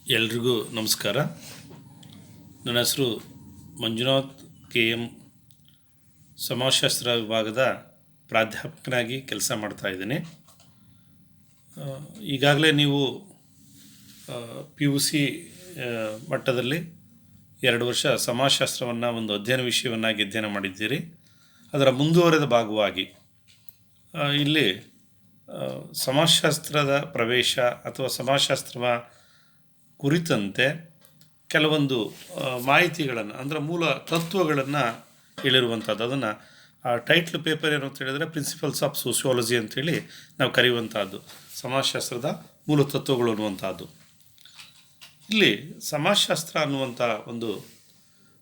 ಎಲ್ರಿಗೂ ನಮಸ್ಕಾರ. ನನ್ನ ಹೆಸರು ಮಂಜುನಾಥ್ KM. ಸಮಾಜಶಾಸ್ತ್ರ ವಿಭಾಗದ ಪ್ರಾಧ್ಯಾಪಕನಾಗಿ ಕೆಲಸ ಮಾಡ್ತಾ ಇದ್ದೀನಿ. ಈಗಾಗಲೇ ನೀವು PUC ಮಟ್ಟದಲ್ಲಿ 2 ವರ್ಷ ಸಮಾಜಶಾಸ್ತ್ರವನ್ನು ಒಂದು ಅಧ್ಯಯನ ವಿಷಯವನ್ನಾಗಿ ಅಧ್ಯಯನ ಮಾಡಿದ್ದೀರಿ. ಅದರ ಮುಂದುವರೆದ ಭಾಗವಾಗಿ ಇಲ್ಲಿ ಸಮಾಜಶಾಸ್ತ್ರದ ಪ್ರವೇಶ ಅಥವಾ ಸಮಾಜಶಾಸ್ತ್ರ ಕುರಿತಂತೆ ಕೆಲವೊಂದು ಮಾಹಿತಿಗಳನ್ನು ಅಂದರೆ ಮೂಲ ತತ್ವಗಳನ್ನು ಹೇಳಿರುವಂಥದ್ದು. ಅದನ್ನು ಟೈಟ್ಲ್ ಪೇಪರ್ ಏನು ಅಂತ ಹೇಳಿದರೆ ಪ್ರಿನ್ಸಿಪಲ್ಸ್ ಆಫ್ ಸೋಷಿಯಾಲಜಿ ಅಂಥೇಳಿ ನಾವು ಕರೆಯುವಂಥದ್ದು, ಸಮಾಜಶಾಸ್ತ್ರದ ಮೂಲ ತತ್ವಗಳು ಅನ್ನುವಂಥದ್ದು. ಇಲ್ಲಿ ಸಮಾಜಶಾಸ್ತ್ರ ಅನ್ನುವಂಥ ಒಂದು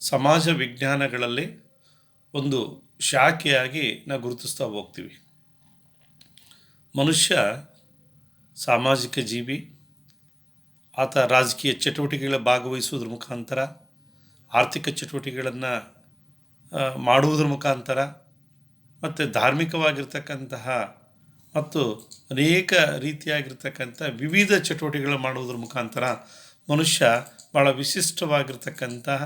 ಸಮಾಜ ವಿಜ್ಞಾನಗಳಲ್ಲಿ ಒಂದು ಶಾಖೆಯಾಗಿ ನಾವು ಗುರುತಿಸ್ತಾ ಹೋಗ್ತೀವಿ. ಮನುಷ್ಯ ಸಾಮಾಜಿಕ ಜೀವಿ. ಆತ ರಾಜಕೀಯ ಚಟುವಟಿಕೆಗಳ ಭಾಗವಹಿಸುವುದ್ರ ಮುಖಾಂತರ, ಆರ್ಥಿಕ ಚಟುವಟಿಕೆಗಳನ್ನು ಮಾಡುವುದ್ರ ಮುಖಾಂತರ, ಮತ್ತು ಧಾರ್ಮಿಕವಾಗಿರ್ತಕ್ಕಂತಹ ಮತ್ತು ಅನೇಕ ರೀತಿಯಾಗಿರ್ತಕ್ಕಂಥ ವಿವಿಧ ಚಟುವಟಿಕೆಗಳು ಮಾಡುವುದ್ರ ಮುಖಾಂತರ ಮನುಷ್ಯ ಭಾಳ ವಿಶಿಷ್ಟವಾಗಿರ್ತಕ್ಕಂತಹ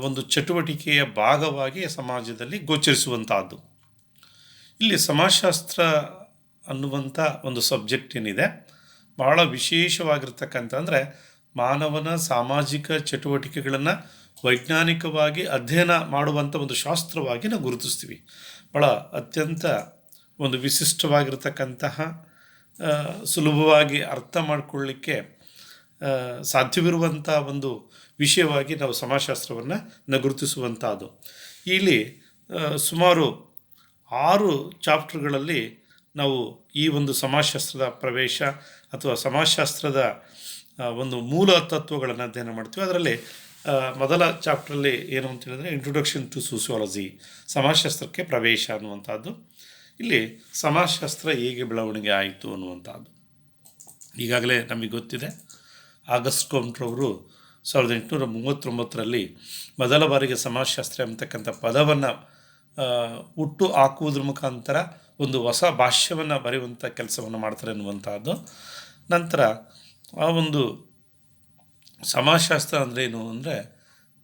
ಒಂದು ಚಟುವಟಿಕೆಯ ಭಾಗವಾಗಿ ಸಮಾಜದಲ್ಲಿ ಗೋಚರಿಸುವಂಥದ್ದು. ಇಲ್ಲಿ ಸಮಾಜಶಾಸ್ತ್ರ ಅನ್ನುವಂಥ ಒಂದು ಸಬ್ಜೆಕ್ಟ್ ಏನಿದೆ, ಭಾಳ ವಿಶೇಷವಾಗಿರ್ತಕ್ಕಂಥ ಅಂದರೆ ಮಾನವನ ಸಾಮಾಜಿಕ ಚಟುವಟಿಕೆಗಳನ್ನು ವೈಜ್ಞಾನಿಕವಾಗಿ ಅಧ್ಯಯನ ಮಾಡುವಂಥ ಒಂದು ಶಾಸ್ತ್ರವಾಗಿ ನಾವು ಗುರುತಿಸ್ತೀವಿ. ಭಾಳ ಅತ್ಯಂತ ಒಂದು ವಿಶಿಷ್ಟವಾಗಿರ್ತಕ್ಕಂತಹ ಸುಲಭವಾಗಿ ಅರ್ಥ ಮಾಡಿಕೊಳ್ಳಿಕ್ಕೆ ಸಾಧ್ಯವಿರುವಂಥ ಒಂದು ವಿಷಯವಾಗಿ ನಾವು ಸಮಾಜಶಾಸ್ತ್ರವನ್ನು ಗುರುತಿಸುವಂಥದ್ದು. ಇಲ್ಲಿ ಸುಮಾರು 6 ಚಾಪ್ಟರ್ಗಳಲ್ಲಿ ನಾವು ಈ ಒಂದು ಸಮಾಜಶಾಸ್ತ್ರದ ಪ್ರವೇಶ ಅಥವಾ ಸಮಾಜಶಾಸ್ತ್ರದ ಒಂದು ಮೂಲ ತತ್ವಗಳನ್ನು ಅಧ್ಯಯನ ಮಾಡ್ತೀವಿ. ಅದರಲ್ಲಿ ಮೊದಲ ಚಾಪ್ಟ್ರಲ್ಲಿ ಏನು ಅಂತ ಹೇಳಿದ್ರೆ ಇಂಟ್ರೊಡಕ್ಷನ್ ಟು ಸೋಷಿಯಾಲಜಿ, ಸಮಾಜಶಾಸ್ತ್ರಕ್ಕೆ ಪ್ರವೇಶ ಅನ್ನುವಂಥದ್ದು. ಇಲ್ಲಿ ಸಮಾಜಶಾಸ್ತ್ರ ಹೇಗೆ ಬೆಳವಣಿಗೆ ಆಯಿತು ಅನ್ನುವಂಥದ್ದು. ಈಗಾಗಲೇ ನಮಗೆ ಗೊತ್ತಿದೆ, ಆಗಸ್ಟ್ ಕಂಟ್ರವರು 1839ರಲ್ಲಿ ಮೊದಲ ಬಾರಿಗೆ ಸಮಾಜಶಾಸ್ತ್ರ ಎಂಬತಕ್ಕಂಥ ಪದವನ್ನು ಹುಟ್ಟು ಹಾಕುವುದ್ರ ಮುಖಾಂತರ ಒಂದು ಹೊಸ ಭಾಷ್ಯವನ್ನು ಬರೆಯುವಂಥ ಕೆಲಸವನ್ನು ಮಾಡ್ತಾರೆ ಅನ್ನುವಂಥದ್ದು. ನಂತರ ಆ ಒಂದು ಸಮಾಜಶಾಸ್ತ್ರ ಅಂದರೆ ಏನು ಅಂದರೆ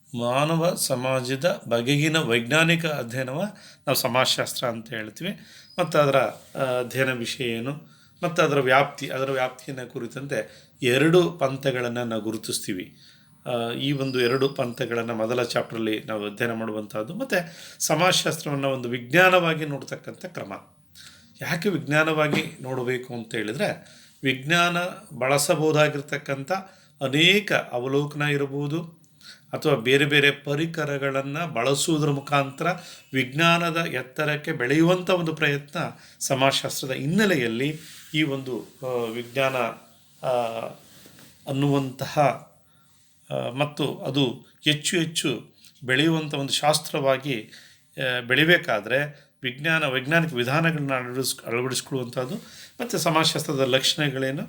ಮಾನವ ಸಮಾಜದ ಬಗೆಗಿನ ವೈಜ್ಞಾನಿಕ ಅಧ್ಯಯನವ ನಾವು ಸಮಾಜಶಾಸ್ತ್ರ ಅಂತ ಹೇಳ್ತೀವಿ. ಮತ್ತು ಅದರ ಅಧ್ಯಯನ ವಿಷಯ ಏನು ಮತ್ತು ಅದರ ವ್ಯಾಪ್ತಿಯನ್ನು ಕುರಿತಂತೆ 2 ಪಂಥಗಳನ್ನು ನಾವು ಗುರುತಿಸ್ತೀವಿ. ಈ ಒಂದು 2 ಪಂಥಗಳನ್ನು ಮೊದಲ ಚಾಪ್ಟ್ರಲ್ಲಿ ನಾವು ಅಧ್ಯಯನ ಮಾಡುವಂಥದ್ದು. ಮತ್ತು ಸಮಾಜಶಾಸ್ತ್ರವನ್ನು ಒಂದು ವಿಜ್ಞಾನವಾಗಿ ನೋಡ್ತಕ್ಕಂಥ ಕ್ರಮ. ಯಾಕೆ ವಿಜ್ಞಾನವಾಗಿ ನೋಡಬೇಕು ಅಂತ ಹೇಳಿದರೆ, ವಿಜ್ಞಾನ ಬಳಸಬಹುದಾಗಿರ್ತಕ್ಕಂಥ ಅನೇಕ ಅವಲೋಕನ ಇರಬಹುದು ಅಥವಾ ಬೇರೆ ಬೇರೆ ಪರಿಕರಗಳನ್ನು ಬಳಸುವುದರ ಮುಖಾಂತರ ವಿಜ್ಞಾನದ ಎತ್ತರಕ್ಕೆ ಬೆಳೆಯುವಂಥ ಒಂದು ಪ್ರಯತ್ನ ಸಮಾಜಶಾಸ್ತ್ರದ ಹಿನ್ನೆಲೆಯಲ್ಲಿ ಈ ಒಂದು ವಿಜ್ಞಾನ ಅನ್ನುವಂತಹ ಮತ್ತು ಅದು ಹೆಚ್ಚು ಹೆಚ್ಚು ಬೆಳೆಯುವಂಥ ಒಂದು ಶಾಸ್ತ್ರವಾಗಿ ಬೆಳಿಬೇಕಾದ್ರೆ ವೈಜ್ಞಾನಿಕ ವಿಧಾನಗಳನ್ನ ಅಳವಡಿಸ್ಕೊಳ್ಳುವಂಥದ್ದು ಮತ್ತು ಸಮಾಜಶಾಸ್ತ್ರದ ಲಕ್ಷಣಗಳೇನು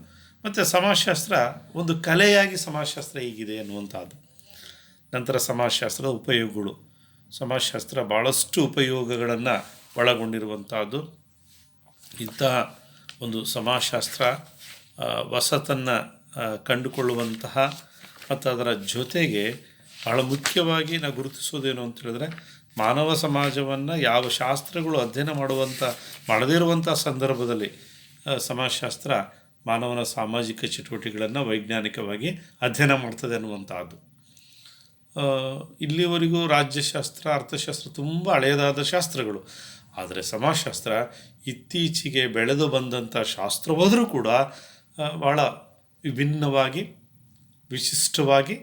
ಮತ್ತು ಸಮಾಜಶಾಸ್ತ್ರ ಒಂದು ಕಲೆಯಾಗಿ ಸಮಾಜಶಾಸ್ತ್ರ ಹೀಗಿದೆ ಅನ್ನುವಂಥದ್ದು. ನಂತರ ಸಮಾಜಶಾಸ್ತ್ರದ ಉಪಯೋಗಗಳು. ಸಮಾಜಶಾಸ್ತ್ರ ಭಾಳಷ್ಟು ಉಪಯೋಗಗಳನ್ನು ಒಳಗೊಂಡಿರುವಂಥದ್ದು. ಇಂತಹ ಒಂದು ಸಮಾಜಶಾಸ್ತ್ರ ಹೊಸತನ್ನು ಕಂಡುಕೊಳ್ಳುವಂತಹ ಮತ್ತು ಅದರ ಜೊತೆಗೆ ಭಾಳ ಮುಖ್ಯವಾಗಿ ನಾವು ಗುರುತಿಸೋದೇನು ಅಂತ ಹೇಳಿದ್ರೆ, ಮಾನವ ಸಮಾಜವನ್ನು ಯಾವ ಶಾಸ್ತ್ರಗಳು ಅಧ್ಯಯನ ಮಾಡದೇ ಇರುವಂಥ ಸಂದರ್ಭದಲ್ಲಿ ಸಮಾಜಶಾಸ್ತ್ರ ಮಾನವನ ಸಾಮಾಜಿಕ ಚಟುವಟಿಕೆಗಳನ್ನು ವೈಜ್ಞಾನಿಕವಾಗಿ ಅಧ್ಯಯನ ಮಾಡ್ತದೆ ಅನ್ನುವಂಥದ್ದು. ಇಲ್ಲಿವರೆಗೂ ರಾಜ್ಯಶಾಸ್ತ್ರ, ಅರ್ಥಶಾಸ್ತ್ರ ತುಂಬ ಹಳೆಯದಾದ ಶಾಸ್ತ್ರಗಳು. ಆದರೆ ಸಮಾಜಶಾಸ್ತ್ರ ಇತ್ತೀಚೆಗೆ ಬೆಳೆದು ಬಂದಂಥ ಶಾಸ್ತ್ರವಾದರೂ ಕೂಡ ಭಾಳ ವಿಭಿನ್ನವಾಗಿ ವಿಶಿಷ್ಟವಾಗಿ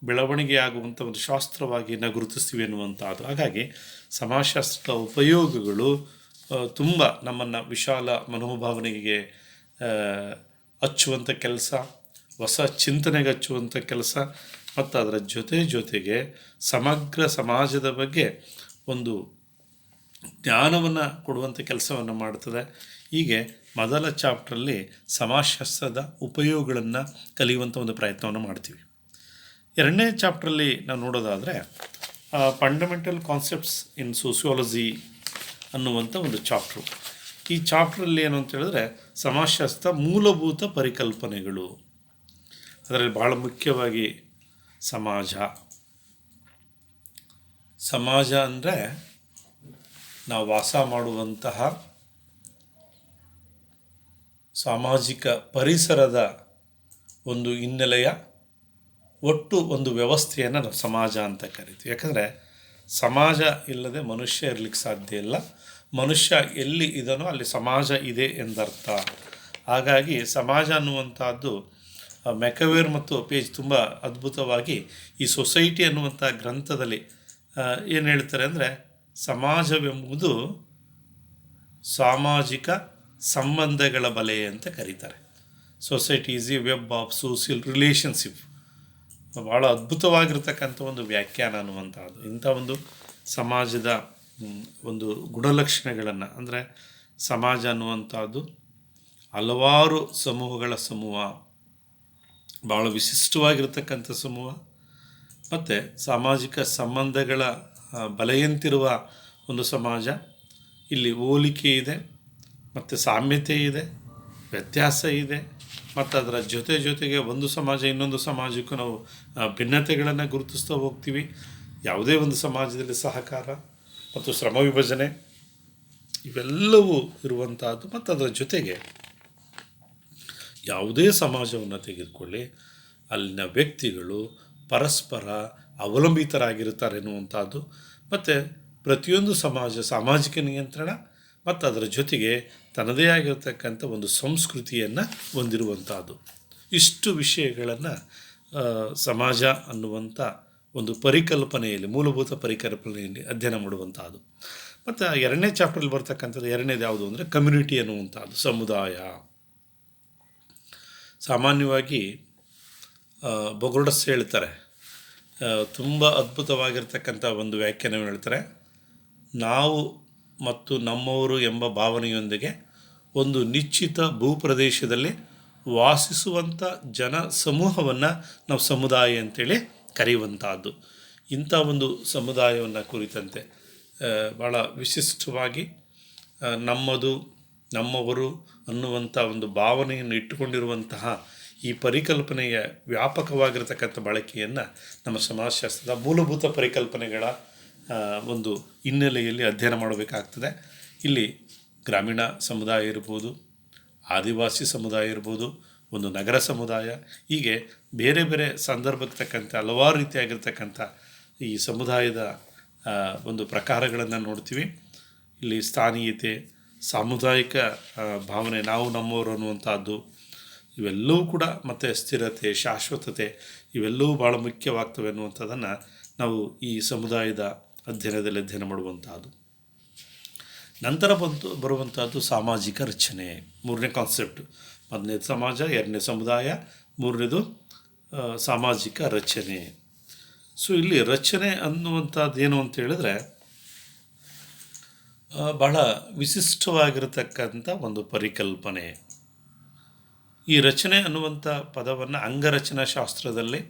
ಬೆಳವಣಿಗೆಯಾಗುವಂಥ ಒಂದು ಶಾಸ್ತ್ರವಾಗಿ ನಾವು ಗುರುತಿಸ್ತೀವಿ ಅನ್ನುವಂಥದ್ದು. ಹಾಗಾಗಿ ಸಮಾಜಶಾಸ್ತ್ರದ ಉಪಯೋಗಗಳು ತುಂಬ ನಮ್ಮನ್ನು ವಿಶಾಲ ಮನೋಭಾವನೆಗೆ ಹಚ್ಚುವಂಥ ಕೆಲಸ, ಹೊಸ ಚಿಂತನೆಗೆ ಹಚ್ಚುವಂಥ ಕೆಲಸ ಮತ್ತು ಅದರ ಜೊತೆಗೆ ಸಮಗ್ರ ಸಮಾಜದ ಬಗ್ಗೆ ಒಂದು ಜ್ಞಾನವನ್ನು ಕೊಡುವಂಥ ಕೆಲಸವನ್ನು ಮಾಡ್ತದೆ. ಹೀಗೆ ಮೊದಲ ಚಾಪ್ಟ್ರಲ್ಲಿ ಸಮಾಜಶಾಸ್ತ್ರದ ಉಪಯೋಗಗಳನ್ನು ಕಲಿಯುವಂಥ ಒಂದು ಪ್ರಯತ್ನವನ್ನು ಮಾಡ್ತೀವಿ. 2ನೇ ಚಾಪ್ಟ್ರಲ್ಲಿ ನಾವು ನೋಡೋದಾದರೆ ಫಂಡಮೆಂಟಲ್ ಕಾನ್ಸೆಪ್ಟ್ಸ್ ಇನ್ ಸೋಷಿಯಾಲಜಿ ಅನ್ನುವಂಥ ಒಂದು ಚಾಪ್ಟ್ರು. ಈ ಚಾಪ್ಟ್ರಲ್ಲಿ ಏನು ಅಂತ ಹೇಳಿದ್ರೆ ಸಮಾಜಶಾಸ್ತ್ರ ಮೂಲಭೂತ ಪರಿಕಲ್ಪನೆಗಳು. ಅದರಲ್ಲಿ ಭಾಳ ಮುಖ್ಯವಾಗಿ ಸಮಾಜ. ಸಮಾಜ ಅಂದರೆ ನಾವು ವಾಸ ಮಾಡುವಂತಹ ಸಾಮಾಜಿಕ ಪರಿಸರದ ಒಂದು ಹಿನ್ನೆಲೆಯ ಒಟ್ಟು ಒಂದು ವ್ಯವಸ್ಥೆಯನ್ನು ನಾವು ಸಮಾಜ ಅಂತ ಕರಿತೀವಿ. ಯಾಕಂದರೆ ಸಮಾಜ ಇಲ್ಲದೆ ಮನುಷ್ಯ ಇರಲಿಕ್ಕೆ ಸಾಧ್ಯ ಇಲ್ಲ. ಮನುಷ್ಯ ಎಲ್ಲಿ ಇದನೋ ಅಲ್ಲಿ ಸಮಾಜ ಇದೆ ಎಂದರ್ಥ. ಹಾಗಾಗಿ ಸಮಾಜ ಅನ್ನುವಂಥದ್ದು ಮೆಕವೇರ್ ಮತ್ತು ಪೇಜ್ ತುಂಬ ಅದ್ಭುತವಾಗಿ ಈ ಸೊಸೈಟಿ ಅನ್ನುವಂಥ ಗ್ರಂಥದಲ್ಲಿ ಏನು ಹೇಳ್ತಾರೆ ಅಂದರೆ, ಸಮಾಜವೆಂಬುದು ಸಾಮಾಜಿಕ ಸಂಬಂಧಗಳ ಬಲೆ ಅಂತ ಕರೀತಾರೆ. Society is A web of social relationship. ಭಾಳ ಅದ್ಭುತವಾಗಿರ್ತಕ್ಕಂಥ ಒಂದು ವ್ಯಾಖ್ಯಾನ ಅನ್ನುವಂಥದ್ದು. ಇಂಥ ಒಂದು ಸಮಾಜದ ಒಂದು ಗುಣಲಕ್ಷಣಗಳನ್ನು, ಅಂದರೆ ಸಮಾಜ ಅನ್ನುವಂಥದ್ದು ಹಲವಾರು ಸಮೂಹಗಳ ಸಮೂಹ, ಭಾಳ ವಿಶಿಷ್ಟವಾಗಿರ್ತಕ್ಕಂಥ ಸಮೂಹ, ಮತ್ತು ಸಾಮಾಜಿಕ ಸಂಬಂಧಗಳ ಬಲೆಯಂತಿರುವ ಒಂದು ಸಮಾಜ. ಇಲ್ಲಿ ಹೋಲಿಕೆ ಇದೆ, ಮತ್ತು ಸಾಮ್ಯತೆ ಇದೆ, ವ್ಯತ್ಯಾಸ ಇದೆ, ಮತ್ತು ಅದರ ಜೊತೆಗೆ ಒಂದು ಸಮಾಜ ಇನ್ನೊಂದು ಸಮಾಜಕ್ಕೂ ನಾವು ಭಿನ್ನತೆಗಳನ್ನು ಗುರುತಿಸ್ತಾ ಹೋಗ್ತೀವಿ. ಯಾವುದೇ ಒಂದು ಸಮಾಜದಲ್ಲಿ ಸಹಕಾರ ಮತ್ತು ಶ್ರಮ ವಿಭಜನೆ ಇವೆಲ್ಲವೂ ಇರುವಂಥದ್ದು. ಮತ್ತು ಅದರ ಜೊತೆಗೆ ಯಾವುದೇ ಸಮಾಜವನ್ನು ತೆಗೆದುಕೊಳ್ಳಿ, ಅಲ್ಲಿನ ವ್ಯಕ್ತಿಗಳು ಪರಸ್ಪರ ಅವಲಂಬಿತರಾಗಿರ್ತಾರೆ ಎನ್ನುವಂಥದ್ದು. ಮತ್ತು ಪ್ರತಿಯೊಂದು ಸಾಮಾಜಿಕ ನಿಯಂತ್ರಣ ಮತ್ತು ಅದರ ಜೊತೆಗೆ ತನ್ನದೇ ಆಗಿರತಕ್ಕಂಥ ಒಂದು ಸಂಸ್ಕೃತಿಯನ್ನು ಹೊಂದಿರುವಂಥದ್ದು. ಇಷ್ಟು ವಿಷಯಗಳನ್ನು ಸಮಾಜ ಅನ್ನುವಂಥ ಒಂದು ಪರಿಕಲ್ಪನೆಯಲ್ಲಿ, ಮೂಲಭೂತ ಪರಿಕಲ್ಪನೆಯಲ್ಲಿ ಅಧ್ಯಯನ ಮಾಡುವಂಥದ್ದು. ಮತ್ತು ಎರಡನೇ ಚಾಪ್ಟ್ರಲ್ಲಿ ಬರ್ತಕ್ಕಂಥದ್ದು ಎರಡನೇದು ಯಾವುದು ಅಂದರೆ ಕಮ್ಯುನಿಟಿ ಅನ್ನುವಂಥದ್ದು, ಸಮುದಾಯ. ಸಾಮಾನ್ಯವಾಗಿ ಬೊಗೊರ್ಡಸ್ ಹೇಳ್ತಾರೆ, ತುಂಬ ಅದ್ಭುತವಾಗಿರ್ತಕ್ಕಂಥ ಒಂದು ವ್ಯಾಖ್ಯಾನವನ್ನು ಹೇಳ್ತಾರೆ. ನಾವು ಮತ್ತು ನಮ್ಮವರು ಎಂಬ ಭಾವನೆಯೊಂದಿಗೆ ಒಂದು ನಿಶ್ಚಿತ ಭೂಪ್ರದೇಶದಲ್ಲಿ ವಾಸಿಸುವಂಥ ಜನ ಸಮೂಹವನ್ನು ನಾವು ಸಮುದಾಯ ಅಂತೇಳಿ ಕರೆಯುವಂಥದ್ದು. ಇಂಥ ಒಂದು ಸಮುದಾಯವನ್ನು ಕುರಿತಂತೆ ಭಾಳ ವಿಶಿಷ್ಟವಾಗಿ ನಮ್ಮದು, ನಮ್ಮವರು ಅನ್ನುವಂಥ ಒಂದು ಭಾವನೆಯನ್ನು ಇಟ್ಟುಕೊಂಡಿರುವಂತಹ ಈ ಪರಿಕಲ್ಪನೆಯ ವ್ಯಾಪಕವಾಗಿರತಕ್ಕಂಥ ಬಳಕೆಯನ್ನು ನಮ್ಮ ಸಮಾಜಶಾಸ್ತ್ರದ ಮೂಲಭೂತ ಪರಿಕಲ್ಪನೆಗಳ ಒಂದು ಹಿನ್ನೆಲೆಯಲ್ಲಿ ಅಧ್ಯಯನ ಮಾಡಬೇಕಾಗ್ತದೆ. ಇಲ್ಲಿ ಗ್ರಾಮೀಣ ಸಮುದಾಯ ಇರ್ಬೋದು, ಆದಿವಾಸಿ ಸಮುದಾಯ ಇರ್ಬೋದು, ಒಂದು ನಗರ ಸಮುದಾಯ, ಹೀಗೆ ಬೇರೆ ಬೇರೆ ಸಂದರ್ಭಕ್ಕೆ ತಕ್ಕಂತೆ ಹಲವಾರು ರೀತಿಯಾಗಿರ್ತಕ್ಕಂಥ ಈ ಸಮುದಾಯದ ಒಂದು ಪ್ರಕಾರಗಳನ್ನು ನೋಡ್ತೀವಿ. ಇಲ್ಲಿ ಸ್ಥಾನೀಯತೆ, ಸಾಮುದಾಯಿಕ ಭಾವನೆ, ನಾವು ನಮ್ಮವರು ಅನ್ನುವಂಥದ್ದು, ಇವೆಲ್ಲವೂ ಕೂಡ, ಮತ್ತು ಸ್ಥಿರತೆ, ಶಾಶ್ವತತೆ, ಇವೆಲ್ಲವೂ ಭಾಳ ಮುಖ್ಯವಾಗ್ತವೆ ಅನ್ನುವಂಥದ್ದನ್ನು ನಾವು ಈ ಸಮುದಾಯದ ಅಧ್ಯಯನದಲ್ಲಿ ಅಧ್ಯಯನ ಮಾಡುವಂಥದ್ದು. ನಂತರ ಬರುವಂಥದ್ದು ಸಾಮಾಜಿಕ ರಚನೆ, ಮೂರನೇ ಕಾನ್ಸೆಪ್ಟ್. ಮೊದಲನೇದು ಸಮಾಜ, ಎರಡನೇ ಸಮುದಾಯ, ಮೂರನೇದು ಸಾಮಾಜಿಕ ರಚನೆ. ಸೊ ಇಲ್ಲಿ ರಚನೆ ಅನ್ನುವಂಥದ್ದು ಏನು ಅಂತ ಹೇಳಿದ್ರೆ, ಬಹಳ ವಿಶಿಷ್ಟವಾಗಿರತಕ್ಕಂಥ ಒಂದು ಪರಿಕಲ್ಪನೆ. ಈ ರಚನೆ ಅನ್ನುವಂಥ ಪದವನ್ನು ಅಂಗರಚನಾ ಶಾಸ್ತ್ರದಲ್ಲಿ,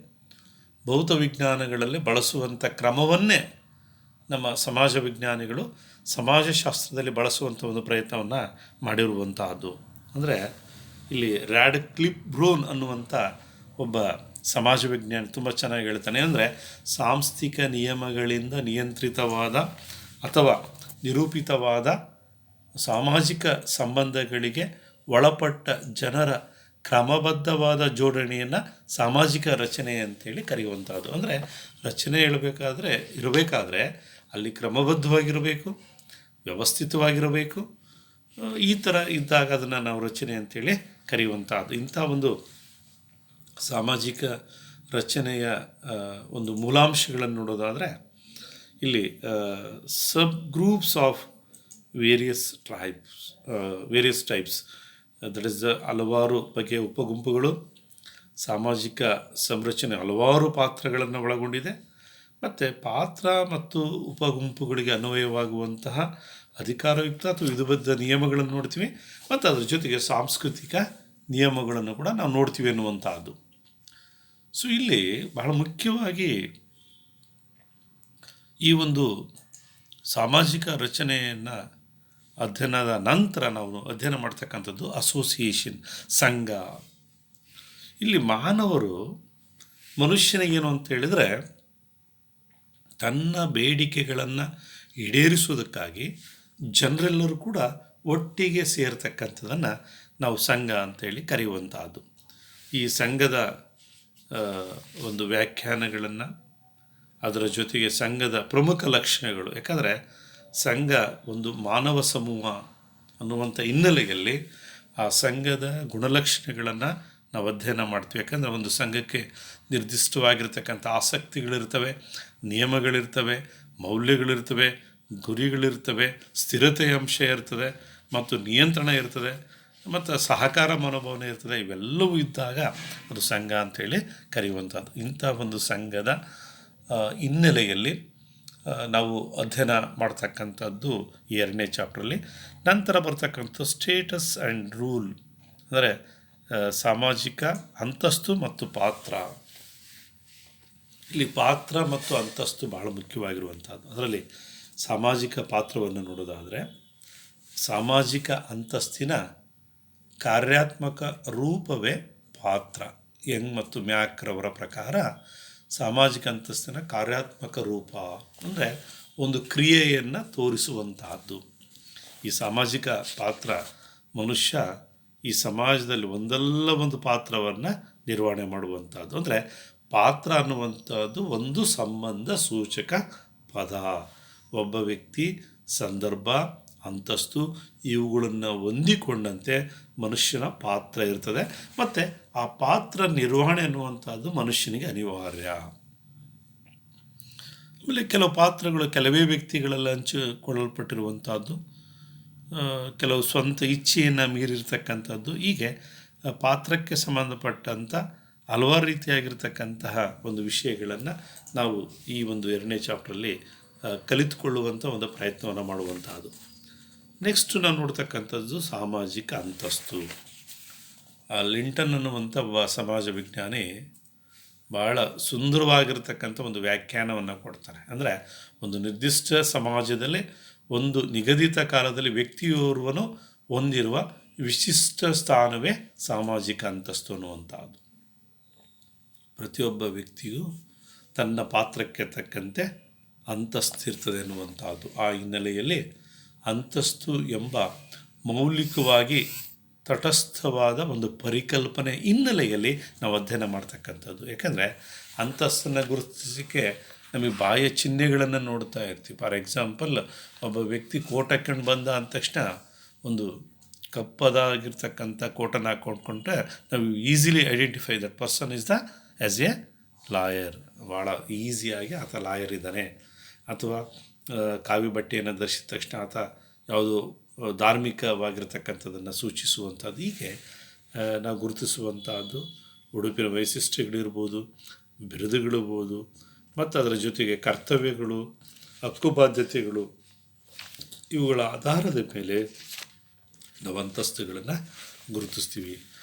ಭೌತ ವಿಜ್ಞಾನಗಳಲ್ಲಿ ಬಳಸುವಂಥ ಕ್ರಮವನ್ನೇ ನಮ್ಮ ಸಮಾಜ ವಿಜ್ಞಾನಿಗಳು ಸಮಾಜಶಾಸ್ತ್ರದಲ್ಲಿ ಬಳಸುವಂಥ ಒಂದು ಪ್ರಯತ್ನವನ್ನು ಮಾಡಿರುವಂತಹದ್ದು. ಅಂದರೆ ಇಲ್ಲಿ ರ್ಯಾಡ್ಕ್ಲಿಫ್ ಬ್ರೂನ್ ಅನ್ನುವಂಥ ಒಬ್ಬ ಸಮಾಜ ವಿಜ್ಞಾನಿ ತುಂಬ ಚೆನ್ನಾಗಿ ಹೇಳ್ತಾನೆ. ಅಂದರೆ ಸಾಂಸ್ಥಿಕ ನಿಯಮಗಳಿಂದ ನಿಯಂತ್ರಿತವಾದ ಅಥವಾ ನಿರೂಪಿತವಾದ ಸಾಮಾಜಿಕ ಸಂಬಂಧಗಳಿಗೆ ಒಳಪಟ್ಟ ಜನರ ಕ್ರಮಬದ್ಧವಾದ ಜೋಡಣೆಯನ್ನು ಸಾಮಾಜಿಕ ರಚನೆ ಅಂತೇಳಿ ಕರೆಯುವಂಥದ್ದು. ಅಂದರೆ ರಚನೆ ಇರಬೇಕಾದ್ರೆ ಅಲ್ಲಿ ಕ್ರಮಬದ್ಧವಾಗಿರಬೇಕು, ವ್ಯವಸ್ಥಿತವಾಗಿರಬೇಕು. ಈ ಥರ ಇದ್ದಾಗ ಅದನ್ನು ನಾವು ರಚನೆ ಅಂತೇಳಿ ಕರೆಯುವಂಥದ್ದು. ಇಂಥ ಒಂದು ಸಾಮಾಜಿಕ ರಚನೆಯ ಒಂದು ಮೂಲಾಂಶಗಳನ್ನು ನೋಡೋದಾದರೆ, ಇಲ್ಲಿ sub groups of various types, that is ಹಲವಾರು ಬಗೆಯ ಉಪಗುಂಪುಗಳು. ಸಾಮಾಜಿಕ ಸಂರಚನೆ ಹಲವಾರು ಪಾತ್ರಗಳನ್ನು ಒಳಗೊಂಡಿದೆ. ಮತ್ತು ಪಾತ್ರ ಮತ್ತು ಉಪಗುಂಪುಗಳಿಗೆ ಅನ್ವಯವಾಗುವಂತಹ ಅಧಿಕಾರಯುಕ್ತ ಅಥವಾ ವಿಧಿಬದ್ಧ ನಿಯಮಗಳನ್ನು ನೋಡ್ತೀವಿ. ಮತ್ತು ಅದರ ಜೊತೆಗೆ ಸಾಂಸ್ಕೃತಿಕ ನಿಯಮಗಳನ್ನು ಕೂಡ ನಾವು ನೋಡ್ತೀವಿ ಎನ್ನುವಂಥದ್ದು. ಸೊ ಇಲ್ಲಿ ಬಹಳ ಮುಖ್ಯವಾಗಿ ಈ ಒಂದು ಸಾಮಾಜಿಕ ರಚನೆಯನ್ನು ಅಧ್ಯಯನದ ನಂತರ ನಾವು ಅಧ್ಯಯನ ಮಾಡ್ತಕ್ಕಂಥದ್ದು ಅಸೋಸಿಯೇಷನ್, ಸಂಘ. ಇಲ್ಲಿ ಮಾನವರು ಮನುಷ್ಯನಿಗೇನು ಅಂತ ಹೇಳಿದರೆ ತನ್ನ ಬೇಡಿಕೆಗಳನ್ನು ಈಡೇರಿಸುವುದಕ್ಕಾಗಿ ಜನರೆಲ್ಲರೂ ಕೂಡ ಒಟ್ಟಿಗೆ ಸೇರ್ತಕ್ಕಂಥದ್ದನ್ನು ನಾವು ಸಂಘ ಅಂತೇಳಿ ಕರೆಯುವಂತಹದ್ದು. ಈ ಸಂಘದ ಒಂದು ವ್ಯಾಖ್ಯಾನಗಳನ್ನು, ಅದರ ಜೊತೆಗೆ ಸಂಘದ ಪ್ರಮುಖ ಲಕ್ಷಣಗಳು, ಯಾಕಂದರೆ ಸಂಘ ಒಂದು ಮಾನವ ಸಮೂಹ ಅನ್ನುವಂಥ ಹಿನ್ನೆಲೆಯಲ್ಲಿ ಆ ಸಂಘದ ಗುಣಲಕ್ಷಣಗಳನ್ನು ನಾವು ಅಧ್ಯಯನ ಮಾಡ್ತೀವಿ. ಯಾಕಂದರೆ ಒಂದು ಸಂಘಕ್ಕೆ ನಿರ್ದಿಷ್ಟವಾಗಿರ್ತಕ್ಕಂಥ ಆಸಕ್ತಿಗಳಿರ್ತವೆ, ನಿಯಮಗಳಿರ್ತವೆ, ಮೌಲ್ಯಗಳಿರ್ತವೆ, ಗುರಿಗಳಿರ್ತವೆ, ಸ್ಥಿರತೆಯ ಅಂಶ ಇರ್ತದೆ ಮತ್ತು ನಿಯಂತ್ರಣ ಇರ್ತದೆ ಮತ್ತು ಸಹಕಾರ ಮನೋಭಾವನೆ ಇರ್ತದೆ. ಇವೆಲ್ಲವೂ ಇದ್ದಾಗ ಅದು ಸಂಘ ಅಂಥೇಳಿ ಕರೆಯುವಂಥದ್ದು. ಇಂಥ ಒಂದು ಸಂಘದ ಹಿನ್ನೆಲೆಯಲ್ಲಿ ನಾವು ಅಧ್ಯಯನ ಮಾಡ್ತಕ್ಕಂಥದ್ದು ಈ 2ನೇ ಚಾಪ್ಟ್ರಲ್ಲಿ. ನಂತರ ಬರ್ತಕ್ಕಂಥ ಸ್ಟೇಟಸ್ ಆ್ಯಂಡ್ ರೂಲ್, ಅಂದರೆ ಸಾಮಾಜಿಕ ಅಂತಸ್ತು ಮತ್ತು ಪಾತ್ರ. ಇಲ್ಲಿ ಪಾತ್ರ ಮತ್ತು ಅಂತಸ್ತು ಭಾಳ ಮುಖ್ಯವಾಗಿರುವಂಥದ್ದು. ಅದರಲ್ಲಿ ಸಾಮಾಜಿಕ ಪಾತ್ರವನ್ನು ನೋಡೋದಾದರೆ, ಸಾಮಾಜಿಕ ಅಂತಸ್ತಿನ ಕಾರ್ಯಾತ್ಮಕ ರೂಪವೇ ಪಾತ್ರ. ಯಂಗ್ ಮತ್ತು ಮ್ಯಾಕ್ರವರ ಪ್ರಕಾರ ಸಾಮಾಜಿಕ ಅಂತಸ್ತಿನ ಕಾರ್ಯಾತ್ಮಕ ರೂಪ ಅಂದರೆ ಒಂದು ಕ್ರಿಯೆಯನ್ನು ತೋರಿಸುವಂತಹದ್ದು. ಈ ಸಾಮಾಜಿಕ ಪಾತ್ರ ಮನುಷ್ಯ ಈ ಸಮಾಜದಲ್ಲಿ ಒಂದಲ್ಲ ಒಂದು ಪಾತ್ರವನ್ನು ನಿರ್ವಹಣೆ ಮಾಡುವಂಥದ್ದು. ಅಂದರೆ ಪಾತ್ರ ಅನ್ನುವಂಥದ್ದು ಒಂದು ಸಂಬಂಧ ಸೂಚಕ ಪದ. ಒಬ್ಬ ವ್ಯಕ್ತಿ, ಸಂದರ್ಭ, ಅಂತಸ್ತು ಇವುಗಳನ್ನು ಹೊಂದಿಕೊಂಡಂತೆ ಮನುಷ್ಯನ ಪಾತ್ರ ಇರ್ತದೆ ಮತ್ತು ಆ ಪಾತ್ರ ನಿರ್ವಹಣೆ ಅನ್ನುವಂಥದ್ದು ಮನುಷ್ಯನಿಗೆ ಅನಿವಾರ್ಯ. ಆಮೇಲೆ ಕೆಲವು ಪಾತ್ರಗಳು ಕೆಲವೇ ವ್ಯಕ್ತಿಗಳಲ್ಲಿ ಹಂಚಿಕೊಳ್ಳಲ್ಪಟ್ಟಿರುವಂಥದ್ದು, ಕೆಲವು ಸ್ವಂತ ಇಚ್ಛೆಯನ್ನು ಮೀರಿರ್ತಕ್ಕಂಥದ್ದು. ಹೀಗೆ ಪಾತ್ರಕ್ಕೆ ಸಂಬಂಧಪಟ್ಟಂಥ ಹಲವಾರು ರೀತಿಯಾಗಿರ್ತಕ್ಕಂತಹ ಒಂದು ವಿಷಯಗಳನ್ನು ನಾವು ಈ ಒಂದು 2ನೇ ಚಾಪ್ಟ್ರಲ್ಲಿ ಕಲಿತುಕೊಳ್ಳುವಂಥ ಒಂದು ಪ್ರಯತ್ನವನ್ನು ಮಾಡುವಂತಹದ್ದು. ನೆಕ್ಸ್ಟ್ ನಾವು ನೋಡ್ತಕ್ಕಂಥದ್ದು ಸಾಮಾಜಿಕ ಅಂತಸ್ತು. ಲಿಂಟನ್ ಅನ್ನುವಂಥ ಒಬ್ಬ ಸಮಾಜ ವಿಜ್ಞಾನಿ ಭಾಳ ಸುಂದರವಾಗಿರ್ತಕ್ಕಂಥ ಒಂದು ವ್ಯಾಖ್ಯಾನವನ್ನು ಕೊಡ್ತಾರೆ. ಅಂದರೆ ಒಂದು ನಿರ್ದಿಷ್ಟ ಸಮಾಜದಲ್ಲಿ ಒಂದು ನಿಗದಿತ ಕಾಲದಲ್ಲಿ ವ್ಯಕ್ತಿಯೋರ್ವನು ಹೊಂದಿರುವ ವಿಶಿಷ್ಟ ಸ್ಥಾನವೇ ಸಾಮಾಜಿಕ ಅಂತಸ್ತು ಅನ್ನುವಂಥದ್ದು. ಪ್ರತಿಯೊಬ್ಬ ವ್ಯಕ್ತಿಯು ತನ್ನ ಪಾತ್ರಕ್ಕೆ ತಕ್ಕಂತೆ ಅಂತಸ್ತಿರ್ತದೆ ಎನ್ನುವಂಥದ್ದು. ಆ ಹಿನ್ನೆಲೆಯಲ್ಲಿ ಅಂತಸ್ತು ಎಂಬ ಮೌಲಿಕವಾಗಿ ತಟಸ್ಥವಾದ ಒಂದು ಪರಿಕಲ್ಪನೆ ಹಿನ್ನೆಲೆಯಲ್ಲಿ ನಾವು ಅಧ್ಯಯನ ಮಾಡ್ತಕ್ಕಂಥದ್ದು. ಯಾಕಂದರೆ ಅಂತಸ್ತನ್ನು ಗುರುತಿಸಲಿಕ್ಕೆ ನಮಗೆ ಬಾಹ್ಯ ಚಿಹ್ನೆಗಳನ್ನು ನೋಡ್ತಾ ಇರ್ತೀವಿ. ಫಾರ್ ಎಕ್ಸಾಂಪಲ್, ಒಬ್ಬ ವ್ಯಕ್ತಿ ಕೋಟ್ ಹಾಕ್ಕೊಂಡು ಬಂದ ಅಂದ ತಕ್ಷಣ ಒಂದು ಕಪ್ಪದಾಗಿರ್ತಕ್ಕಂಥ ಕೋಟನ್ನು ಹಾಕ್ಕೊಂಡ್ರೆ ನಾವು easily identify that person is the as A lawyer. ಭಾಳ ಈಸಿಯಾಗಿ ಆತ ಲಾಯರ್ ಇದ್ದಾನೆ. ಅಥವಾ ಕಾವಿ ಬಟ್ಟೆಯನ್ನು ಧರಿಸಿದ ತಕ್ಷಣ ಆತ ಯಾವುದು ಧಾರ್ಮಿಕವಾಗಿರ್ತಕ್ಕಂಥದ್ದನ್ನು ಸೂಚಿಸುವಂಥದ್ದು. ಹೀಗೆ ನಾವು ಗುರುತಿಸುವಂಥದ್ದು ಉಡುಪಿನ ವೈಶಿಷ್ಟ್ಯಗಳಿರ್ಬೋದು, ಬಿರುದುಗಳಿರ್ಬೋದು, ಮತ್ತು ಅದರ ಜೊತೆಗೆ ಕರ್ತವ್ಯಗಳು, ಹಕ್ಕುಬಾಧ್ಯತೆಗಳು, ಇವುಗಳ ಆಧಾರದ ಮೇಲೆ ನಾವು ಅಂತಸ್ತುಗಳನ್ನು ಗುರುತಿಸ್ತೀವಿ.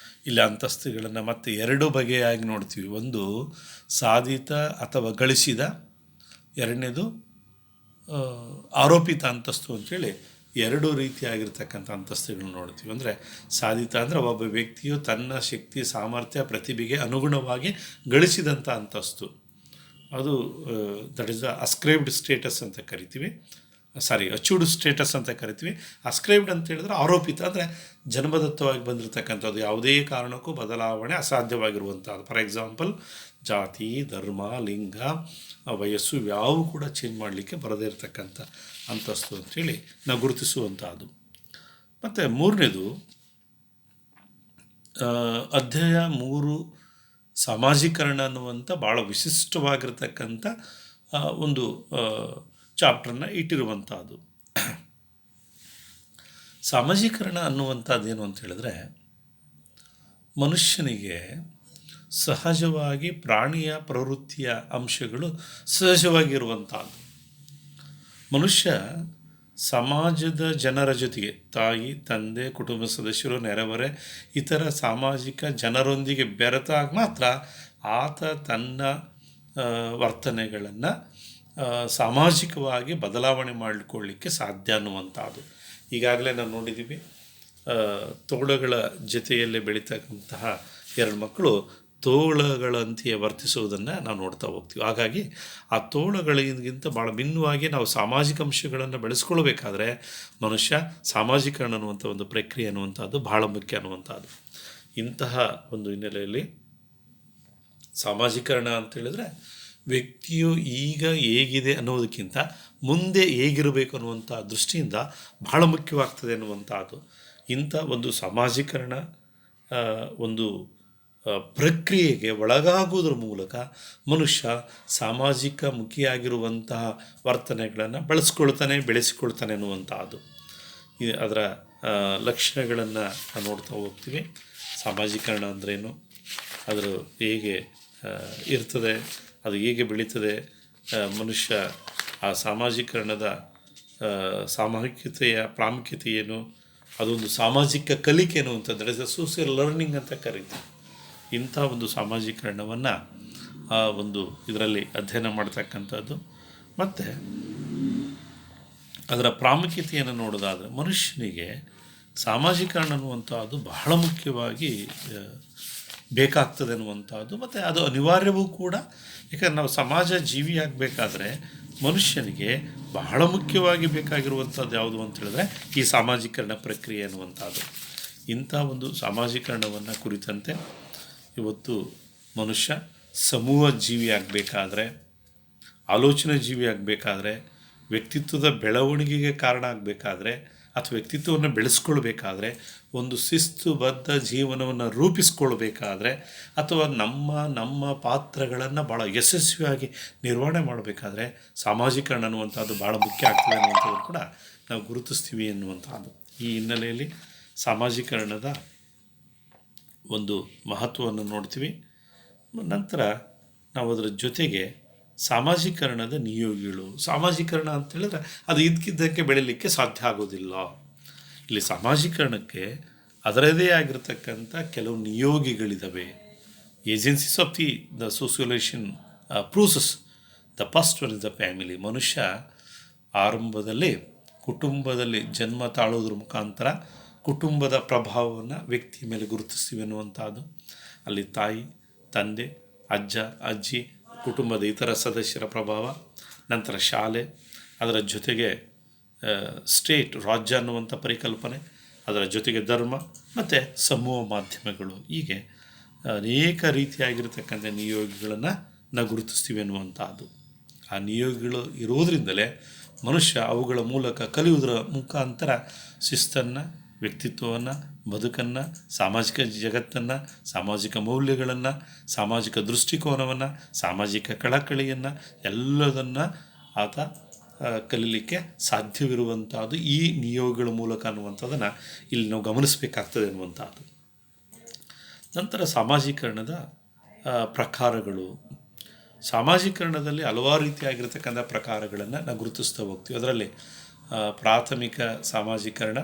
ಇಲ್ಲಿ ಅಂತಸ್ತುಗಳನ್ನು ಮತ್ತೆ 2 ಬಗೆಯಾಗಿ ನೋಡ್ತೀವಿ. ಒಂದು ಸಾಧಿತ ಅಥವಾ ಗಳಿಸಿದ, ಎರಡನೇದು ಆರೋಪಿತ ಅಂತಸ್ತು ಅಂಥೇಳಿ 2 ರೀತಿಯಾಗಿರ್ತಕ್ಕಂಥ ಅಂತಸ್ತುಗಳನ್ನ ನೋಡ್ತೀವಿ. ಅಂದರೆ ಸಾಧಿತ ಅಂದರೆ ಒಬ್ಬ ವ್ಯಕ್ತಿಯು ತನ್ನ ಶಕ್ತಿ, ಸಾಮರ್ಥ್ಯ, ಪ್ರತಿಭೆಗೆ ಅನುಗುಣವಾಗಿ ಗಳಿಸಿದಂಥ ಅಂತಸ್ತು. ಅದು ದಟ್ ಈಸ್ ದ ಅಸ್ಕ್ರೈಬ್ಡ್ ಸ್ಟೇಟಸ್ ಅಂತ ಕರಿತೀವಿ. ಅಚೀವ್ಡ್ ಸ್ಟೇಟಸ್ ಅಂತ ಕರಿತೀವಿ. ಅಸ್ಕ್ರೈಬ್ಡ್ ಅಂತ ಹೇಳಿದ್ರೆ ಆರೋಪಿತ, ಅಂದರೆ ಜನ್ಮದತ್ತವಾಗಿ ಬಂದಿರತಕ್ಕಂಥದ್ದು, ಯಾವುದೇ ಕಾರಣಕ್ಕೂ ಬದಲಾವಣೆ ಅಸಾಧ್ಯವಾಗಿರುವಂಥದ್ದು. ಫಾರ್ ಎಕ್ಸಾಂಪಲ್, ಜಾತಿ, ಧರ್ಮ, ಲಿಂಗ, ವಯಸ್ಸು ಯಾವ ಕೂಡ ಚೇಂಜ್ ಮಾಡಲಿಕ್ಕೆ ಬರದೇ ಇರತಕ್ಕಂಥ ಅಂತಸ್ತು ಅಂಥೇಳಿ ನಾವು ಗುರುತಿಸುವಂಥದ್ದು. ಮತ್ತು 3ನೇದು ಅಧ್ಯಾಯ 3 ಸಾಮಾಜೀಕರಣ ಅನ್ನುವಂಥ ಭಾಳ ವಿಶಿಷ್ಟವಾಗಿರ್ತಕ್ಕಂಥ ಒಂದು ಚಾಪ್ಟರ್ನ ಇಟ್ಟಿರುವಂಥದ್ದು. ಸಾಮಾಜೀಕರಣ ಅನ್ನುವಂಥದ್ದೇನು ಅಂತ ಹೇಳಿದ್ರೆ, ಮನುಷ್ಯನಿಗೆ ಸಹಜವಾಗಿ ಪ್ರಾಣಿಯ ಪ್ರವೃತ್ತಿಯ ಅಂಶಗಳು ಸಹಜವಾಗಿರುವಂಥದ್ದು. ಮನುಷ್ಯ ಸಮಾಜದ ಜನರ ಜೊತೆಗೆ ತಾಯಿ, ತಂದೆ, ಕುಟುಂಬ ಸದಸ್ಯರು, ನೆರೆಹೊರೆ, ಇತರ ಸಾಮಾಜಿಕ ಜನರೊಂದಿಗೆ ಬೆರೆತಾಗ ಮಾತ್ರ ಆತ ತನ್ನ ವರ್ತನೆಗಳನ್ನು ಸಾಮಾಜಿಕವಾಗಿ ಬದಲಾವಣೆ ಮಾಡಿಕೊಳ್ಳಿಕ್ಕೆ ಸಾಧ್ಯ ಅನ್ನುವಂಥದ್ದು. ಈಗಾಗಲೇ ನಾವು ನೋಡಿದ್ದೀವಿ, ತೋಳಗಳ ಜೊತೆಯಲ್ಲೇ ಬೆಳೀತಕ್ಕಂತಹ 2 ಮಕ್ಕಳು ತೋಳಗಳಂತೆಯೇ ವರ್ತಿಸುವುದನ್ನು ನಾವು ನೋಡ್ತಾ ಹೋಗ್ತೀವಿ. ಹಾಗಾಗಿ ಆ ತೋಳಗಳಿಗಿಂತ ಭಾಳ ಭಿನ್ನವಾಗಿ ನಾವು ಸಾಮಾಜಿಕ ಅಂಶಗಳನ್ನು ಬೆಳೆಸ್ಕೊಳ್ಬೇಕಾದ್ರೆ ಮನುಷ್ಯ ಸಾಮಾಜೀಕರಣ ಅನ್ನುವಂಥ ಒಂದು ಪ್ರಕ್ರಿಯೆ ಅನ್ನುವಂಥದ್ದು ಬಹಳ ಮುಖ್ಯ ಅನ್ನುವಂಥದ್ದು. ಇಂತಹ ಒಂದು ಹಿನ್ನೆಲೆಯಲ್ಲಿ ಸಾಮಾಜೀಕರಣ ಅಂತೇಳಿದ್ರೆ ವ್ಯಕ್ತಿಯು ಈಗ ಹೇಗಿದೆ ಅನ್ನೋದಕ್ಕಿಂತ ಮುಂದೆ ಹೇಗಿರಬೇಕು ಅನ್ನುವಂಥ ದೃಷ್ಟಿಯಿಂದ ಬಹಳ ಮುಖ್ಯವಾಗ್ತದೆ ಅನ್ನುವಂಥದ್ದು. ಇಂಥ ಒಂದು ಸಾಮಾಜೀಕರಣ ಒಂದು ಪ್ರಕ್ರಿಯೆಗೆ ಒಳಗಾಗುವುದರ ಮೂಲಕ ಮನುಷ್ಯ ಸಾಮಾಜಿಕ ಮುಖಿಯಾಗಿರುವಂತಹ ವರ್ತನೆಗಳನ್ನು ಬೆಳೆಸಿಕೊಳ್ತಾನೆ ಅನ್ನುವಂಥದ್ದು. ಅದರ ಲಕ್ಷಣಗಳನ್ನು ನೋಡ್ತಾ ಹೋಗ್ತೀವಿ. ಸಾಮಾಜೀಕರಣ ಅಂದ್ರೇನು, ಅದರ ಹೇಗೆ ಇರ್ತದೆ, ಅದು ಹೇಗೆ ಬೆಳೀತದೆ, ಮನುಷ್ಯ ಆ ಸಾಮಾಜೀಕರಣದ ಸಾಮೂಹಿಕತೆಯ ಪ್ರಾಮುಖ್ಯತೆ ಏನು, ಅದೊಂದು ಸಾಮಾಜಿಕ ಕಲಿಕೆ ಅನ್ನುವಂಥದ್ದು ಸೋಷಿಯಲ್ ಲರ್ನಿಂಗ್ ಅಂತ ಕರೀತೀವಿ. ಇಂಥ ಒಂದು ಸಾಮಾಜೀಕರಣವನ್ನು ಆ ಒಂದು ಇದರಲ್ಲಿ ಅಧ್ಯಯನ ಮಾಡ್ತಕ್ಕಂಥದ್ದು. ಮತ್ತು ಅದರ ಪ್ರಾಮುಖ್ಯತೆಯನ್ನು ನೋಡೋದಾದರೆ ಮನುಷ್ಯನಿಗೆ ಸಾಮಾಜೀಕರಣ ಅನ್ನುವಂಥದ್ದು ಬಹಳ ಮುಖ್ಯವಾಗಿ ಬೇಕಾಗ್ತದೆ ಅನ್ನುವಂಥದ್ದು. ಮತ್ತು ಅದು ಅನಿವಾರ್ಯವೂ ಕೂಡ. ಯಾಕಂದರೆ ನಾವು ಸಮಾಜ ಜೀವಿಯಾಗಬೇಕಾದ್ರೆ ಮನುಷ್ಯನಿಗೆ ಬಹಳ ಮುಖ್ಯವಾಗಿ ಬೇಕಾಗಿರುವಂಥದ್ದು ಯಾವುದು ಅಂತ ಹೇಳಿದ್ರೆ ಈ ಸಾಮಾಜೀಕರಣ ಪ್ರಕ್ರಿಯೆ ಅನ್ನುವಂಥದ್ದು. ಇಂಥ ಒಂದು ಸಾಮಾಜೀಕರಣವನ್ನು ಕುರಿತಂತೆ ಇವತ್ತು ಮನುಷ್ಯ ಸಮೂಹ ಜೀವಿಯಾಗಬೇಕಾದ್ರೆ, ಆಲೋಚನಾ ಜೀವಿಯಾಗಬೇಕಾದ್ರೆ, ವ್ಯಕ್ತಿತ್ವದ ಬೆಳವಣಿಗೆಗೆ ಕಾರಣ ಆಗಬೇಕಾದ್ರೆ ಅಥವಾ ವ್ಯಕ್ತಿತ್ವವನ್ನು ಬೆಳೆಸ್ಕೊಳ್ಬೇಕಾದ್ರೆ, ಒಂದು ಶಿಸ್ತುಬದ್ಧ ಜೀವನವನ್ನು ರೂಪಿಸ್ಕೊಳ್ಬೇಕಾದ್ರೆ ಅಥವಾ ನಮ್ಮ ಪಾತ್ರಗಳನ್ನು ಭಾಳ ಯಶಸ್ವಿಯಾಗಿ ನಿರ್ವಹಣೆ ಮಾಡಬೇಕಾದ್ರೆ ಸಾಮಾಜೀಕರಣ ಅನ್ನುವಂಥದ್ದು ಭಾಳ ಮುಖ್ಯ ಆಗ್ತದೆ ಅನ್ನುವಂಥದ್ದು ಕೂಡ ನಾವು ಗುರುತಿಸ್ತೀವಿ ಎನ್ನುವಂಥದ್ದು. ಈ ಹಿನ್ನೆಲೆಯಲ್ಲಿ ಸಾಮಾಜೀಕರಣದ ಒಂದು ಮಹತ್ವವನ್ನು ನೋಡ್ತೀವಿ. ನಂತರ ನಾವು ಅದರ ಜೊತೆಗೆ ಸಾಮಾಜೀಕರಣದ ನಿಯೋಗಿಗಳು. ಸಾಮಾಜೀಕರಣ ಅಂತೇಳಿದ್ರೆ ಅದು ಇದ್ದಕ್ಕಿದ್ದಂಗೆ ಬೆಳೀಲಿಕ್ಕೆ ಸಾಧ್ಯ ಆಗೋದಿಲ್ಲ. ಇಲ್ಲಿ ಸಾಮಾಜೀಕರಣಕ್ಕೆ ಅದರದೇ ಆಗಿರತಕ್ಕಂಥ ಕೆಲವು ನಿಯೋಗಿಗಳಿದ್ದಾವೆ. Agencies of the socialisation process. The first one is the family. ಮನುಷ್ಯ ಆರಂಭದಲ್ಲಿ ಕುಟುಂಬದಲ್ಲಿ ಜನ್ಮ ತಾಳೋದ್ರ ಮುಖಾಂತರ ಕುಟುಂಬದ ಪ್ರಭಾವವನ್ನು ವ್ಯಕ್ತಿ ಮೇಲೆ ಗುರುತಿಸ್ತೀವಿ ಅನ್ನುವಂಥದ್ದು. ಅಲ್ಲಿ ತಾಯಿ, ತಂದೆ, ಅಜ್ಜ, ಅಜ್ಜಿ, ಕುಟುಂಬದ ಇತರ ಸದಸ್ಯರ ಪ್ರಭಾವ, ನಂತರ ಶಾಲೆ, ಅದರ ಜೊತೆಗೆ ಸ್ಟೇಟ್, ರಾಜ್ಯ ಅನ್ನುವಂಥ ಪರಿಕಲ್ಪನೆ, ಅದರ ಜೊತೆಗೆ ಧರ್ಮ ಮತ್ತು ಸಮೂಹ ಮಾಧ್ಯಮಗಳು. ಹೀಗೆ ಅನೇಕ ರೀತಿಯಾಗಿರ್ತಕ್ಕಂಥ ನಿಯೋಗಿಗಳನ್ನು ನಾವು ಗುರುತಿಸ್ತೀವಿ ಅನ್ನುವಂಥದ್ದು. ಆ ನಿಯೋಗಿಗಳು ಇರೋದರಿಂದಲೇ ಮನುಷ್ಯ ಅವುಗಳ ಮೂಲಕ ಕಲಿಯುವುದರ ಮುಖಾಂತರ ಶಿಸ್ತನ್ನು, ವ್ಯಕ್ತಿತ್ವವನ್ನು, ಬದುಕನ್ನು, ಸಾಮಾಜಿಕ ಜಗತ್ತನ್ನು, ಸಾಮಾಜಿಕ ಮೌಲ್ಯಗಳನ್ನು, ಸಾಮಾಜಿಕ ದೃಷ್ಟಿಕೋನವನ್ನು, ಸಾಮಾಜಿಕ ಕಳಕಳಿಯನ್ನು ಎಲ್ಲದನ್ನು ಆತ ಕಲೀಲಿಕ್ಕೆ ಸಾಧ್ಯವಿರುವಂಥದ್ದು ಈ ನಿಯೋಗಗಳ ಮೂಲಕ ಅನ್ನುವಂಥದ್ದನ್ನು ಇಲ್ಲಿ ನಾವು ಗಮನಿಸಬೇಕಾಗ್ತದೆ ಅನ್ನುವಂಥದ್ದು. ನಂತರ ಸಾಮಾಜೀಕರಣದ ಪ್ರಕಾರಗಳು. ಸಾಮಾಜೀಕರಣದಲ್ಲಿ ಹಲವಾರು ರೀತಿಯಾಗಿರ್ತಕ್ಕಂಥ ಪ್ರಕಾರಗಳನ್ನು ನಾವು ಗುರುತಿಸ್ತಾ ಹೋಗ್ತೀವಿ. ಅದರಲ್ಲಿ ಪ್ರಾಥಮಿಕ ಸಾಮಾಜೀಕರಣ,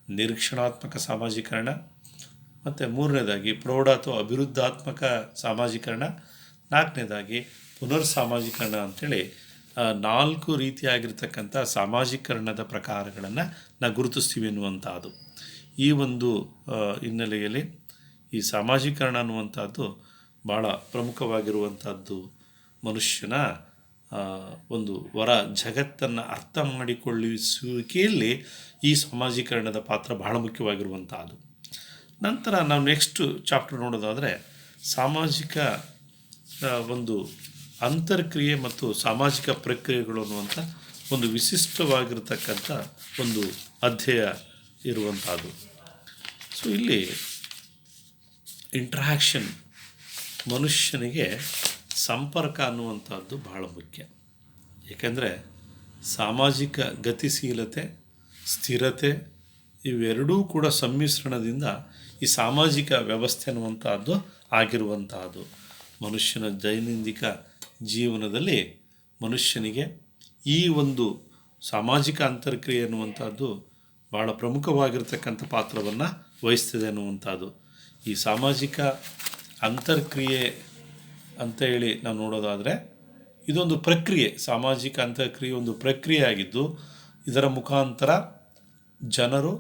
ನಿರೀಕ್ಷಣಾತ್ಮಕ ಸಾಮಾಜೀಕರಣ, ಮತ್ತು ಮೂರನೇದಾಗಿ ಪ್ರೌಢ ಅಥವಾ ಅಭಿವೃದ್ಧಾತ್ಮಕ ಸಾಮಾಜೀಕರಣ, ನಾಲ್ಕನೇದಾಗಿ ಪುನರ್ ಸಾಮಾಜೀಕರಣ ಅಂಥೇಳಿ 4 ರೀತಿಯಾಗಿರ್ತಕ್ಕಂಥ ಸಾಮಾಜೀಕರಣದ ಪ್ರಕಾರಗಳನ್ನು ನಾವು ಗುರುತಿಸ್ತೀವಿ ಅನ್ನುವಂಥದ್ದು. ಈ ಒಂದು ಹಿನ್ನೆಲೆಯಲ್ಲಿ ಈ ಸಾಮಾಜೀಕರಣ ಅನ್ನುವಂಥದ್ದು ಭಾಳ ಪ್ರಮುಖವಾಗಿರುವಂಥದ್ದು. ಮನುಷ್ಯನ ಒಂದು ಹೊರ ಜಗತ್ತನ್ನು ಅರ್ಥ ಮಾಡಿಕೊಳ್ಳಿಸುವಿಕೆಯಲ್ಲಿ ಈ ಸಾಮಾಜೀಕರಣದ ಪಾತ್ರ ಬಹಳ ಮುಖ್ಯವಾಗಿರುವಂಥದ್ದು. ನಂತರ ನಾವು ನೆಕ್ಸ್ಟ್ ಚಾಪ್ಟರ್ ನೋಡೋದಾದರೆ ಸಾಮಾಜಿಕ ಒಂದು ಅಂತರ್ಕ್ರಿಯೆ ಮತ್ತು ಸಾಮಾಜಿಕ ಪ್ರಕ್ರಿಯೆಗಳು ಅನ್ನುವಂಥ ಒಂದು ವಿಶಿಷ್ಟವಾಗಿರ್ತಕ್ಕಂಥ ಒಂದು ಅಧ್ಯಾಯ ಇರುವಂಥದ್ದು. ಸೊ ಇಲ್ಲಿ ಇಂಟ್ರಾಕ್ಷನ್, ಮನುಷ್ಯನಿಗೆ ಸಂಪರ್ಕ ಅನ್ನುವಂಥದ್ದು ಬಹಳ ಮುಖ್ಯ. ಏಕೆಂದರೆ ಸಾಮಾಜಿಕ ಗತಿಶೀಲತೆ, ಸ್ಥಿರತೆ ಇವೆರಡೂ ಕೂಡ ಸಮ್ಮಿಶ್ರಣದಿಂದ ಈ ಸಾಮಾಜಿಕ ವ್ಯವಸ್ಥೆ ಅನ್ನುವಂಥದ್ದು ಆಗಿರುವಂತಹದ್ದು. ಮನುಷ್ಯನ ದೈನಂದಿನ ಜೀವನದಲ್ಲಿ ಮನುಷ್ಯನಿಗೆ ಈ ಒಂದು ಸಾಮಾಜಿಕ ಅಂತರ್ಕ್ರಿಯೆ ಅನ್ನುವಂಥದ್ದು ಭಾಳ ಪ್ರಮುಖವಾಗಿರ್ತಕ್ಕಂಥ ಪಾತ್ರವನ್ನು ವಹಿಸ್ತದೆ ಅನ್ನುವಂಥದ್ದು. ಈ ಸಾಮಾಜಿಕ ಅಂತರ್ಕ್ರಿಯೆ ಅಂತ ಹೇಳಿ ನಾವು ನೋಡೋದಾದರೆ ಇದೊಂದು ಪ್ರಕ್ರಿಯೆ. ಸಾಮಾಜಿಕ ಅಂತರ್ಕ್ರಿಯೆ ಒಂದು ಪ್ರಕ್ರಿಯೆ ಆಗಿದ್ದು ಇದರ ಮುಖಾಂತರ ಜನರು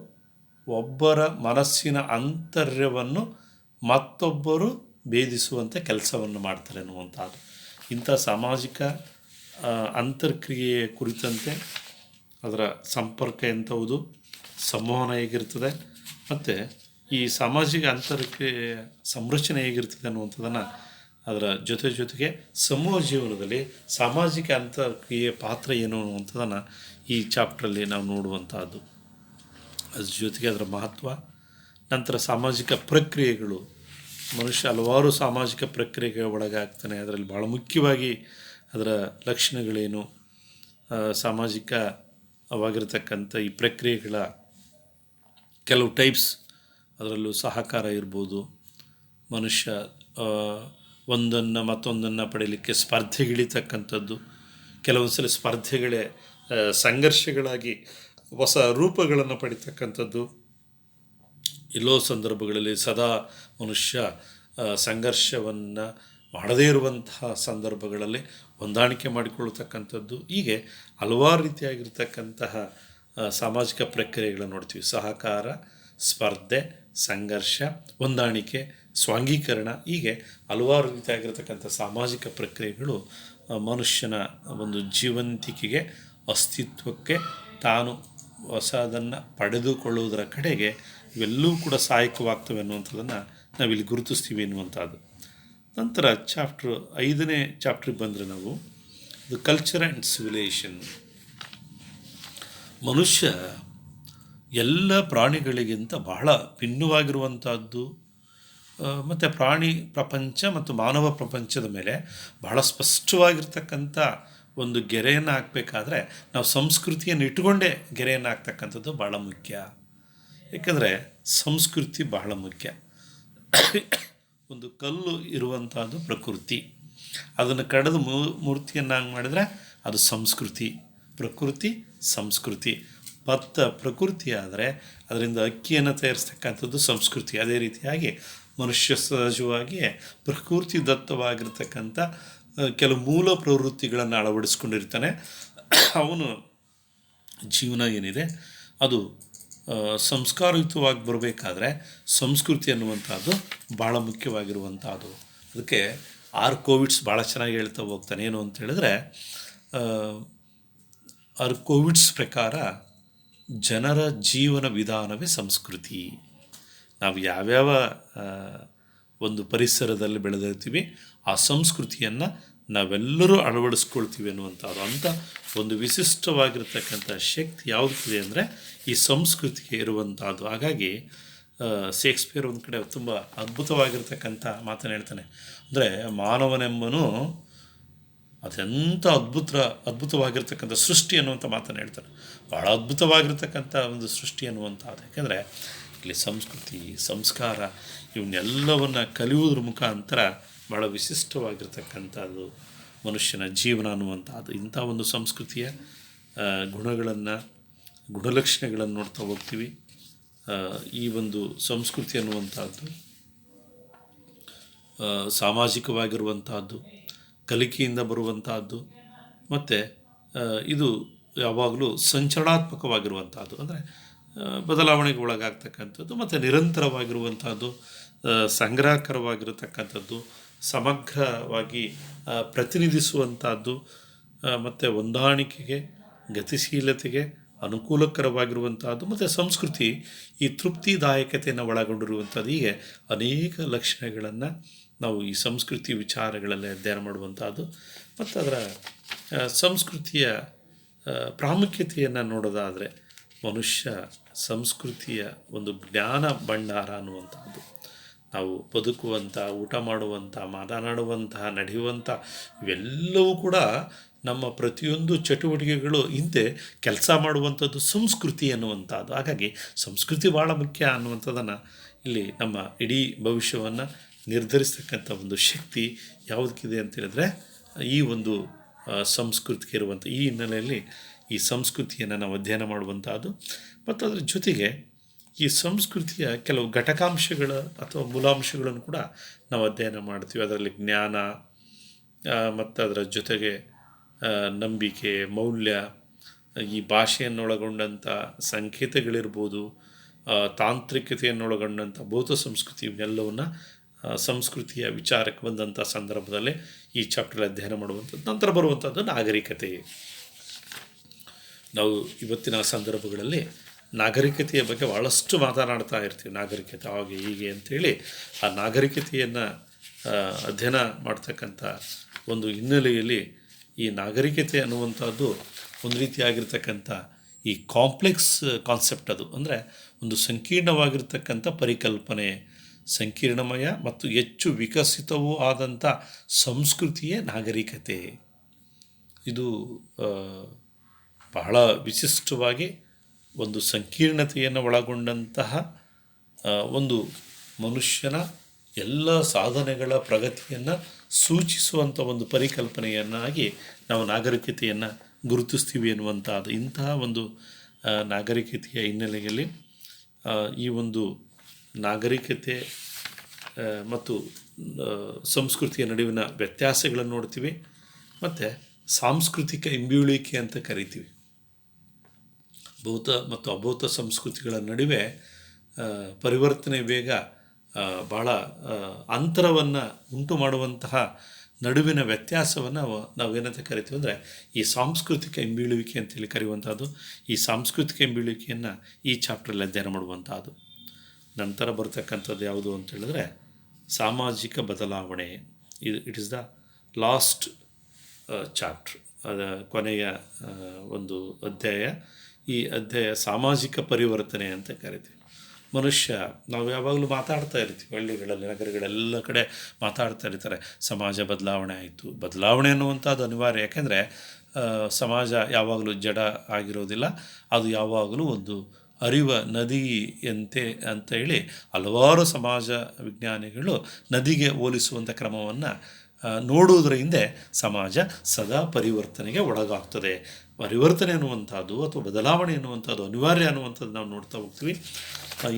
ಒಬ್ಬರ ಮನಸ್ಸಿನ ಆಂತರ್ಯವನ್ನು ಮತ್ತೊಬ್ಬರು ಭೇದಿಸುವಂಥ ಕೆಲಸವನ್ನು ಮಾಡ್ತಾರೆ ಅನ್ನುವಂಥದ್ದು. ಇಂಥ ಸಾಮಾಜಿಕ ಅಂತರ್ಕ್ರಿಯೆಯ ಕುರಿತಂತೆ ಅದರ ಸಂಪರ್ಕ ಎಂಥವುದು, ಸಂವಹನ ಹೇಗಿರ್ತದೆ, ಮತ್ತು ಈ ಸಾಮಾಜಿಕ ಅಂತರ್ಕ್ರಿಯೆಯ ಸಂರಚನೆ ಹೇಗಿರ್ತದೆ ಅನ್ನುವಂಥದ್ದನ್ನು, ಅದರ ಜೊತೆಗೆ ಸಮೂಹ ಜೀವನದಲ್ಲಿ ಸಾಮಾಜಿಕ ಅಂತರ್ಕ್ರಿಯೆಯ ಪಾತ್ರ ಏನು ಅನ್ನುವಂಥದ್ದನ್ನು ಈ ಚಾಪ್ಟ್ರಲ್ಲಿ ನಾವು ನೋಡುವಂಥದ್ದು. ಅದ್ರ ಜೊತೆಗೆ ಅದರ ಮಹತ್ವ, ನಂತರ ಸಾಮಾಜಿಕ ಪ್ರಕ್ರಿಯೆಗಳು, ಮನುಷ್ಯ ಹಲವಾರು ಸಾಮಾಜಿಕ ಪ್ರಕ್ರಿಯೆಗೆ ಒಳಗಾಗ್ತಾನೆ. ಅದರಲ್ಲಿ ಭಾಳ ಮುಖ್ಯವಾಗಿ ಅದರ ಲಕ್ಷಣಗಳೇನು, ಸಾಮಾಜಿಕವಾಗಿರ್ತಕ್ಕಂಥ ಈ ಪ್ರಕ್ರಿಯೆಗಳ ಕೆಲವು ಟೈಪ್ಸ್, ಅದರಲ್ಲೂ ಸಹಕಾರ ಇರ್ಬೋದು, ಮನುಷ್ಯ ಒಂದನ್ನು ಮತ್ತೊಂದನ್ನು ಪಡೀಲಿಕ್ಕೆ ಸ್ಪರ್ಧೆಗಿಳಿತಕ್ಕಂಥದ್ದು, ಕೆಲವೊಂದು ಸಲ ಸ್ಪರ್ಧೆಗಳೇ ಸಂಘರ್ಷಗಳಾಗಿ ಹೊಸ ರೂಪಗಳನ್ನು ಪಡಿತಕ್ಕಂಥದ್ದು, ಎಲ್ಲೋ ಸಂದರ್ಭಗಳಲ್ಲಿ ಸದಾ ಮನುಷ್ಯ ಸಂಘರ್ಷವನ್ನು ಮಾಡದೇ ಇರುವಂತಹ ಸಂದರ್ಭಗಳಲ್ಲಿ ಹೊಂದಾಣಿಕೆ ಮಾಡಿಕೊಳ್ಳತಕ್ಕಂಥದ್ದು, ಹೀಗೆ ಹಲವಾರು ರೀತಿಯಾಗಿರ್ತಕ್ಕಂತಹ ಸಾಮಾಜಿಕ ಪ್ರಕ್ರಿಯೆಗಳನ್ನು ನೋಡ್ತೀವಿ. ಸಹಕಾರ, ಸ್ಪರ್ಧೆ, ಸಂಘರ್ಷ, ಹೊಂದಾಣಿಕೆ, ಸ್ವಾಂಗೀಕರಣ, ಹೀಗೆ ಹಲವಾರು ರೀತಿಯಾಗಿರ್ತಕ್ಕಂಥ ಸಾಮಾಜಿಕ ಪ್ರಕ್ರಿಯೆಗಳು ಮನುಷ್ಯನ ಒಂದು ಜೀವಂತಿಕೆಗೆ, ಅಸ್ತಿತ್ವಕ್ಕೆ, ತಾನು ಹೊಸದನ್ನು ಪಡೆದುಕೊಳ್ಳುವುದರ ಕಡೆಗೆ ಇವೆಲ್ಲವೂ ಕೂಡ ಸಹಾಯಕವಾಗ್ತವೆ ಅನ್ನುವಂಥದ್ದನ್ನು ನಾವಿಲ್ಲಿ ಗುರುತಿಸ್ತೀವಿ ಎನ್ನುವಂಥದ್ದು. ನಂತರ 5ನೇ ಚಾಪ್ಟ್ರಿಗೆ ಬಂದರೆ ನಾವು ಇದು ಕಲ್ಚರ್ ಆ್ಯಂಡ್ ಸಿವಿಲೈಸೇಷನ್. ಮನುಷ್ಯ ಎಲ್ಲ ಪ್ರಾಣಿಗಳಿಗಿಂತ ಬಹಳ ಭಿನ್ನವಾಗಿರುವಂಥದ್ದು, ಮತ್ತು ಪ್ರಾಣಿ ಪ್ರಪಂಚ ಮತ್ತು ಮಾನವ ಪ್ರಪಂಚದ ಮೇಲೆ ಬಹಳ ಸ್ಪಷ್ಟವಾಗಿರ್ತಕ್ಕಂಥ ಒಂದು ಗೆರೆಯನ್ನು ಹಾಕಬೇಕಾದ್ರೆ ನಾವು ಸಂಸ್ಕೃತಿಯನ್ನು ಇಟ್ಟುಕೊಂಡೇ ಗೆರೆಯನ್ನು ಹಾಕ್ತಕ್ಕಂಥದ್ದು ಭಾಳ ಮುಖ್ಯ. ಏಕೆಂದರೆ ಸಂಸ್ಕೃತಿ ಬಹಳ ಮುಖ್ಯ. ಒಂದು ಕಲ್ಲು ಇರುವಂಥದ್ದು ಪ್ರಕೃತಿ, ಅದನ್ನು ಕಡಿದು ಮೂರ್ತಿಯನ್ನಾಗಿ ಮಾಡಿದರೆ ಅದು ಸಂಸ್ಕೃತಿ. ಪ್ರಕೃತಿ, ಸಂಸ್ಕೃತಿ. ಭತ್ತ ಪ್ರಕೃತಿ ಆದರೆ ಅದರಿಂದ ಅಕ್ಕಿಯನ್ನು ತಯಾರಿಸ್ತಕ್ಕಂಥದ್ದು ಸಂಸ್ಕೃತಿ. ಅದೇ ರೀತಿಯಾಗಿ ಮನುಷ್ಯ ಸಹಜವಾಗಿಯೇ ಪ್ರಕೃತಿ ದತ್ತವಾಗಿರ್ತಕ್ಕಂಥ ಕೆಲವು ಮೂಲ ಪ್ರವೃತ್ತಿಗಳನ್ನು ಅಳವಡಿಸ್ಕೊಂಡಿರ್ತಾನೆ. ಅವನು ಜೀವನ ಏನಿದೆ ಅದು ಸಂಸ್ಕಾರಯುತವಾಗಿ ಬರಬೇಕಾದ್ರೆ ಸಂಸ್ಕೃತಿ ಅನ್ನುವಂಥದ್ದು ಭಾಳ ಮುಖ್ಯವಾಗಿರುವಂಥದ್ದು. ಅದಕ್ಕೆ ಕೋವಿಡ್ಸ್ ಭಾಳ ಚೆನ್ನಾಗಿ ಹೇಳ್ತಾ ಹೋಗ್ತಾನೆ. ಏನು ಅಂತ ಹೇಳಿದ್ರೆ, ಕೋವಿಡ್ಸ್ ಪ್ರಕಾರ ಜನರ ಜೀವನ ವಿಧಾನವೇ ಸಂಸ್ಕೃತಿ. ನಾವು ಯಾವ್ಯಾವ ಒಂದು ಪರಿಸರದಲ್ಲಿ ಬೆಳೆದಿರ್ತೀವಿ ಆ ಸಂಸ್ಕೃತಿಯನ್ನು ನಾವೆಲ್ಲರೂ ಅಳವಡಿಸ್ಕೊಳ್ತೀವಿ ಅನ್ನುವಂಥದ್ದು. ಅಂಥ ಒಂದು ವಿಶಿಷ್ಟವಾಗಿರ್ತಕ್ಕಂಥ ಶಕ್ತಿ ಯಾವುದಿದೆ ಅಂದರೆ ಈ ಸಂಸ್ಕೃತಿಗೆ ಇರುವಂಥದ್ದು. ಹಾಗಾಗಿ ಶೇಕ್ಸ್ಪಿಯರ್ ಒಂದು ಕಡೆ ತುಂಬ ಅದ್ಭುತವಾಗಿರ್ತಕ್ಕಂಥ ಮಾತನ್ನು ಹೇಳ್ತಾನೆ. ಅಂದರೆ ಮಾನವನೆಂಬನು ಅದೆಂಥ ಅದ್ಭುತವಾಗಿರ್ತಕ್ಕಂಥ ಸೃಷ್ಟಿ ಅನ್ನುವಂಥ ಮಾತನ್ನು ಹೇಳ್ತಾರೆ. ಭಾಳ ಅದ್ಭುತವಾಗಿರ್ತಕ್ಕಂಥ ಒಂದು ಸೃಷ್ಟಿ ಅನ್ನುವಂಥದ್ದು. ಯಾಕೆಂದರೆ ಇಲ್ಲಿ ಸಂಸ್ಕೃತಿ, ಸಂಸ್ಕಾರ ಇವನ್ನೆಲ್ಲವನ್ನು ಕಲಿಯುವುದ್ರ ಮುಖಾಂತರ ಭಾಳ ವಿಶಿಷ್ಟವಾಗಿರ್ತಕ್ಕಂಥದ್ದು ಮನುಷ್ಯನ ಜೀವನ ಅನ್ನುವಂಥದ್ದು. ಇಂಥ ಒಂದು ಸಂಸ್ಕೃತಿಯ ಗುಣಲಕ್ಷಣಗಳನ್ನು ನೋಡ್ತಾ ಹೋಗ್ತೀವಿ. ಈ ಒಂದು ಸಂಸ್ಕೃತಿ ಅನ್ನುವಂಥದ್ದು ಸಾಮಾಜಿಕವಾಗಿರುವಂತಹದ್ದು, ಕಲಿಕೆಯಿಂದ ಬರುವಂತಹದ್ದು, ಮತ್ತು ಇದು ಯಾವಾಗಲೂ ಸಂಚಲನಾತ್ಮಕವಾಗಿರುವಂಥದ್ದು, ಅಂದರೆ ಬದಲಾವಣೆಗೆ ಒಳಗಾಗ್ತಕ್ಕಂಥದ್ದು, ಮತ್ತು ನಿರಂತರವಾಗಿರುವಂಥದ್ದು, ಸಂಗ್ರಹಕರವಾಗಿರತಕ್ಕಂಥದ್ದು, ಸಮಗ್ರವಾಗಿ ಪ್ರತಿನಿಧಿಸುವಂಥದ್ದು, ಮತ್ತು ಹೊಂದಾಣಿಕೆಗೆ, ಗತಿಶೀಲತೆಗೆ ಅನುಕೂಲಕರವಾಗಿರುವಂಥದ್ದು, ಮತ್ತು ಸಂಸ್ಕೃತಿ ಈ ತೃಪ್ತಿದಾಯಕತೆಯನ್ನು ಒಳಗೊಂಡಿರುವಂಥದ್ದು. ಹೀಗೆ ಅನೇಕ ಲಕ್ಷಣಗಳನ್ನು ನಾವು ಈ ಸಂಸ್ಕೃತಿ ವಿಚಾರಗಳಲ್ಲಿ ಅಧ್ಯಯನ ಮಾಡುವಂಥದ್ದು. ಮತ್ತು ಅದರ ಸಂಸ್ಕೃತಿಯ ಪ್ರಾಮುಖ್ಯತೆಯನ್ನು ನೋಡೋದಾದರೆ ಮನುಷ್ಯ ಸಂಸ್ಕೃತಿಯ ಒಂದು ಜ್ಞಾನ ಭಂಡಾರ ಅನ್ನುವಂಥದ್ದು. ನಾವು ಬದುಕುವಂಥ, ಊಟ ಮಾಡುವಂಥ, ಮಾತನಾಡುವಂತಹ, ನಡೆಯುವಂಥ ಇವೆಲ್ಲವೂ ಕೂಡ ನಮ್ಮ ಪ್ರತಿಯೊಂದು ಚಟುವಟಿಕೆಗಳು ಹಿಂದೆ ಕೆಲಸ ಮಾಡುವಂಥದ್ದು ಸಂಸ್ಕೃತಿ ಅನ್ನುವಂಥದ್ದು. ಹಾಗಾಗಿ ಸಂಸ್ಕೃತಿ ಭಾಳ ಮುಖ್ಯ ಅನ್ನುವಂಥದ್ದನ್ನು ಇಲ್ಲಿ ನಮ್ಮ ಇಡೀ ಭವಿಷ್ಯವನ್ನು ನಿರ್ಧರಿಸ್ತಕ್ಕಂಥ ಒಂದು ಶಕ್ತಿ ಯಾವುದಕ್ಕಿದೆ ಅಂತೇಳಿದ್ರೆ ಈ ಒಂದು ಸಂಸ್ಕೃತಿಗೆ ಇರುವಂಥ ಈ ಹಿನ್ನೆಲೆಯಲ್ಲಿ ಈ ಸಂಸ್ಕೃತಿಯನ್ನು ನಾವು ಅಧ್ಯಯನ ಮಾಡುವಂಥದ್ದು. ಮತ್ತು ಅದರ ಜೊತೆಗೆ ಈ ಸಂಸ್ಕೃತಿಯ ಕೆಲವು ಘಟಕಾಂಶಗಳ ಅಥವಾ ಮೂಲಾಂಶಗಳನ್ನು ಕೂಡ ನಾವು ಅಧ್ಯಯನ ಮಾಡ್ತೀವಿ. ಅದರಲ್ಲಿ ಜ್ಞಾನ ಮತ್ತು ಅದರ ಜೊತೆಗೆ ನಂಬಿಕೆ, ಮೌಲ್ಯ, ಈ ಭಾಷೆಯನ್ನೊಳಗೊಂಡಂಥ ಸಂಕೇತಗಳಿರ್ಬೋದು, ತಾಂತ್ರಿಕತೆಯನ್ನೊಳಗೊಂಡಂಥ ಭೌತ ಸಂಸ್ಕೃತಿ, ಇವನ್ನೆಲ್ಲವನ್ನು ಸಂಸ್ಕೃತಿಯ ವಿಚಾರಕ್ಕೆ ಬಂದಂಥ ಸಂದರ್ಭದಲ್ಲೇ ಈ ಚಾಪ್ಟರ್ ಅಧ್ಯಯನ ಮಾಡುವಂಥದ್ದು. ನಂತರ ಬರುವಂಥದ್ದು ನಾಗರಿಕತೆ. ನಾವು ಇವತ್ತಿನ ಸಂದರ್ಭಗಳಲ್ಲಿ ನಾಗರಿಕತೆಯ ಬಗ್ಗೆ ಭಾಳಷ್ಟು ಮಾತನಾಡ್ತಾ ಇರ್ತೀವಿ. ನಾಗರಿಕತೆ ಹಾಗೆ ಹೀಗೆ ಅಂಥೇಳಿ ಆ ನಾಗರಿಕತೆಯನ್ನು ಅಧ್ಯಯನ ಮಾಡ್ತಕ್ಕಂಥ ಒಂದು ಹಿನ್ನೆಲೆಯಲ್ಲಿ ಈ ನಾಗರಿಕತೆ ಅನ್ನುವಂಥದ್ದು ಒಂದು ರೀತಿಯಾಗಿರ್ತಕ್ಕಂಥ ಈ ಕಾಂಪ್ಲೆಕ್ಸ್ ಕಾನ್ಸೆಪ್ಟ್. ಅದು ಅಂದರೆ ಒಂದು ಸಂಕೀರ್ಣವಾಗಿರ್ತಕ್ಕಂಥ ಪರಿಕಲ್ಪನೆ, ಸಂಕೀರ್ಣಮಯ ಮತ್ತು ಹೆಚ್ಚು ವಿಕಸಿತವೂ ಆದಂಥ ಸಂಸ್ಕೃತಿಯೇ ನಾಗರಿಕತೆ. ಇದು ಬಹಳ ವಿಶಿಷ್ಟವಾಗಿ ಒಂದು ಸಂಕೀರ್ಣತೆಯನ್ನು ಒಳಗೊಂಡಂತಹ ಒಂದು ಮನುಷ್ಯನ ಎಲ್ಲ ಸಾಧನೆಗಳ ಪ್ರಗತಿಯನ್ನು ಸೂಚಿಸುವಂಥ ಒಂದು ಪರಿಕಲ್ಪನೆಯನ್ನಾಗಿ ನಾವು ನಾಗರಿಕತೆಯನ್ನು ಗುರುತಿಸ್ತೀವಿ ಎನ್ನುವಂಥದ್ದು. ಇಂತಹ ಒಂದು ನಾಗರಿಕತೆಯ ಹಿನ್ನೆಲೆಯಲ್ಲಿ ಈ ಒಂದು ನಾಗರಿಕತೆ ಮತ್ತು ಸಂಸ್ಕೃತಿಯ ನಡುವಿನ ವ್ಯತ್ಯಾಸಗಳನ್ನು ನೋಡ್ತೀವಿ. ಮತ್ತು ಸಾಂಸ್ಕೃತಿಕ ಇಂಬೀಳುವಿಕೆ ಅಂತ ಕರಿತೀವಿ. ಭೌತ ಮತ್ತು ಅಭೌತ ಸಂಸ್ಕೃತಿಗಳ ನಡುವೆ ಪರಿವರ್ತನೆ ವೇಗ ಭಾಳ ಅಂತರವನ್ನು ಉಂಟು ಮಾಡುವಂತಹ ನಡುವಿನ ವ್ಯತ್ಯಾಸವನ್ನು ನಾವೇನಂತ ಕರಿತೀವಿ ಅಂದರೆ ಈ ಸಾಂಸ್ಕೃತಿಕ ಇಂಬೀಳುವಿಕೆ ಅಂತೇಳಿ ಕರೆಯುವಂಥದ್ದು. ಈ ಸಾಂಸ್ಕೃತಿಕ ಇಂಬೀಳುವಿಕೆಯನ್ನು ಈ ಚಾಪ್ಟ್ರಲ್ಲಿ ಅಧ್ಯಯನ ಮಾಡುವಂಥದ್ದು. ನಂತರ ಬರ್ತಕ್ಕಂಥದ್ದು ಯಾವುದು ಅಂತ ಹೇಳಿದ್ರೆ ಸಾಮಾಜಿಕ ಬದಲಾವಣೆ. It is the last chapter, ಅದರ ಕೊನೆಯ ಒಂದು ಅಧ್ಯಾಯ. ಈ ಅಧ್ಯಾಯ ಸಾಮಾಜಿಕ ಪರಿವರ್ತನೆ ಅಂತ ಕರಿತೀವಿ. ಮನುಷ್ಯ, ನಾವು ಯಾವಾಗಲೂ ಮಾತಾಡ್ತಾ ಇರ್ತೀವಿ, ಹಳ್ಳಿಗಳಲ್ಲಿ ನಗರಗಳೆಲ್ಲ ಕಡೆ ಮಾತಾಡ್ತಾ ಇರ್ತಾರೆ, ಸಮಾಜ ಬದಲಾವಣೆ ಆಯಿತು. ಬದಲಾವಣೆ ಅನ್ನುವಂಥದ್ದು ಅನಿವಾರ್ಯ. ಯಾಕೆಂದರೆ ಸಮಾಜ ಯಾವಾಗಲೂ ಜಡ ಆಗಿರೋದಿಲ್ಲ, ಅದು ಯಾವಾಗಲೂ ಒಂದು ಹರಿವ ನದಿಯಂತೆ ಅಂತ ಹೇಳಿ ಹಲವಾರು ಸಮಾಜ ವಿಜ್ಞಾನಿಗಳು ನದಿಗೆ ಹೋಲಿಸುವಂಥ ಕ್ರಮವನ್ನು ನೋಡುವುದರ ಹಿಂದೆ ಸಮಾಜ ಸದಾ ಪರಿವರ್ತನೆಗೆ ಒಳಗಾಗ್ತದೆ. ಪರಿವರ್ತನೆ ಅನ್ನುವಂಥದ್ದು ಅಥವಾ ಬದಲಾವಣೆ ಅನ್ನುವಂಥದ್ದು ಅನಿವಾರ್ಯ ಅನ್ನುವಂಥದ್ದು ನಾವು ನೋಡ್ತಾ ಹೋಗ್ತೀವಿ.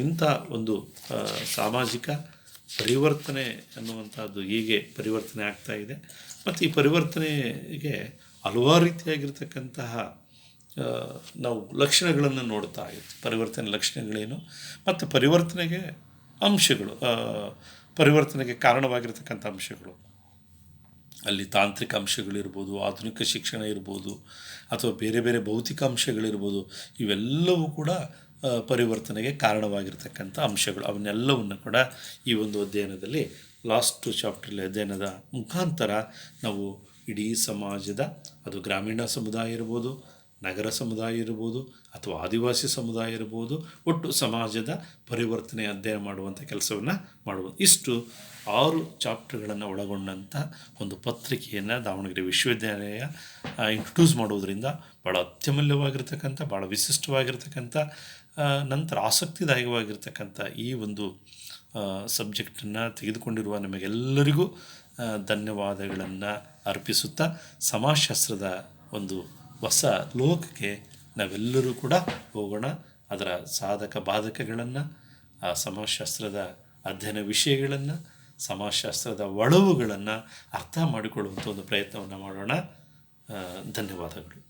ಇಂಥ ಒಂದು ಸಾಮಾಜಿಕ ಪರಿವರ್ತನೆ ಅನ್ನುವಂಥದ್ದು ಹೀಗೆ ಪರಿವರ್ತನೆ ಆಗ್ತಾ ಇದೆ. ಮತ್ತು ಈ ಪರಿವರ್ತನೆಗೆ ಹಲವಾರು ರೀತಿಯಾಗಿರ್ತಕ್ಕಂತಹ ನಾವು ಲಕ್ಷಣಗಳನ್ನು ನೋಡ್ತಾ ಇರ್ತೀವಿ. ಪರಿವರ್ತನೆ ಲಕ್ಷಣಗಳೇನು ಮತ್ತು ಪರಿವರ್ತನೆಗೆ ಅಂಶಗಳು, ಪರಿವರ್ತನೆಗೆ ಕಾರಣವಾಗಿರ್ತಕ್ಕಂಥ ಅಂಶಗಳು. ಅಲ್ಲಿ ತಾಂತ್ರಿಕ ಅಂಶಗಳಿರ್ಬೋದು, ಆಧುನಿಕ ಶಿಕ್ಷಣ ಇರ್ಬೋದು, ಅಥವಾ ಬೇರೆ ಬೇರೆ ಭೌತಿಕ ಅಂಶಗಳಿರ್ಬೋದು. ಇವೆಲ್ಲವೂ ಕೂಡ ಪರಿವರ್ತನೆಗೆ ಕಾರಣವಾಗಿರ್ತಕ್ಕಂಥ ಅಂಶಗಳು. ಅವನ್ನೆಲ್ಲವನ್ನು ಕೂಡ ಈ ಒಂದು ಅಧ್ಯಯನದಲ್ಲಿ ಲಾಸ್ಟ್ ಚಾಪ್ಟ್ರಲ್ಲಿ ಅಧ್ಯಯನದ ಮುಖಾಂತರ ನಾವು ಇಡೀ ಸಮಾಜದ, ಅದು ಗ್ರಾಮೀಣ ಸಮುದಾಯ ಇರ್ಬೋದು, ನಗರ ಸಮುದಾಯ ಇರ್ಬೋದು, ಅಥವಾ ಆದಿವಾಸಿ ಸಮುದಾಯ ಇರ್ಬೋದು, ಒಟ್ಟು ಸಮಾಜದ ಪರಿವರ್ತನೆ ಅಧ್ಯಯನ ಮಾಡುವಂಥ ಕೆಲಸವನ್ನು ಮಾಡುವುದು. ಇಷ್ಟು 6 ಚಾಪ್ಟರ್ಗಳನ್ನು ಒಳಗೊಂಡಂಥ ಒಂದು ಪತ್ರಿಕೆಯನ್ನು ದಾವಣಗೆರೆ ವಿಶ್ವವಿದ್ಯಾಲಯ ಇಂಟ್ರೊಡ್ಯೂಸ್ ಮಾಡುವುದರಿಂದ ಭಾಳ ಅತ್ಯಮೂಲ್ಯವಾಗಿರ್ತಕ್ಕಂಥ, ಭಾಳ ವಿಶಿಷ್ಟವಾಗಿರ್ತಕ್ಕಂಥ, ನಂತರ ಆಸಕ್ತಿದಾಯಕವಾಗಿರ್ತಕ್ಕಂಥ ಈ ಒಂದು ಸಬ್ಜೆಕ್ಟನ್ನು ತೆಗೆದುಕೊಂಡಿರುವ ನಿಮಗೆಲ್ಲರಿಗೂ ಧನ್ಯವಾದಗಳನ್ನು ಅರ್ಪಿಸುತ್ತಾ, ಸಮಾಜಶಾಸ್ತ್ರದ ಒಂದು ಹೊಸ ಲೋಕಕ್ಕೆ ನಾವೆಲ್ಲರೂ ಕೂಡ ಹೋಗೋಣ. ಅದರ ಸಾಧಕ ಬಾಧಕಗಳನ್ನು, ಆ ಸಮಾಜಶಾಸ್ತ್ರದ ಅಧ್ಯಯನ ವಿಷಯಗಳನ್ನು, ಸಮಾಜಶಾಸ್ತ್ರದ ಒಳವುಗಳನ್ನು ಅರ್ಥ ಮಾಡಿಕೊಳ್ಳುವಂಥ ಒಂದು ಪ್ರಯತ್ನವನ್ನು ಮಾಡೋಣ. ಧನ್ಯವಾದಗಳು.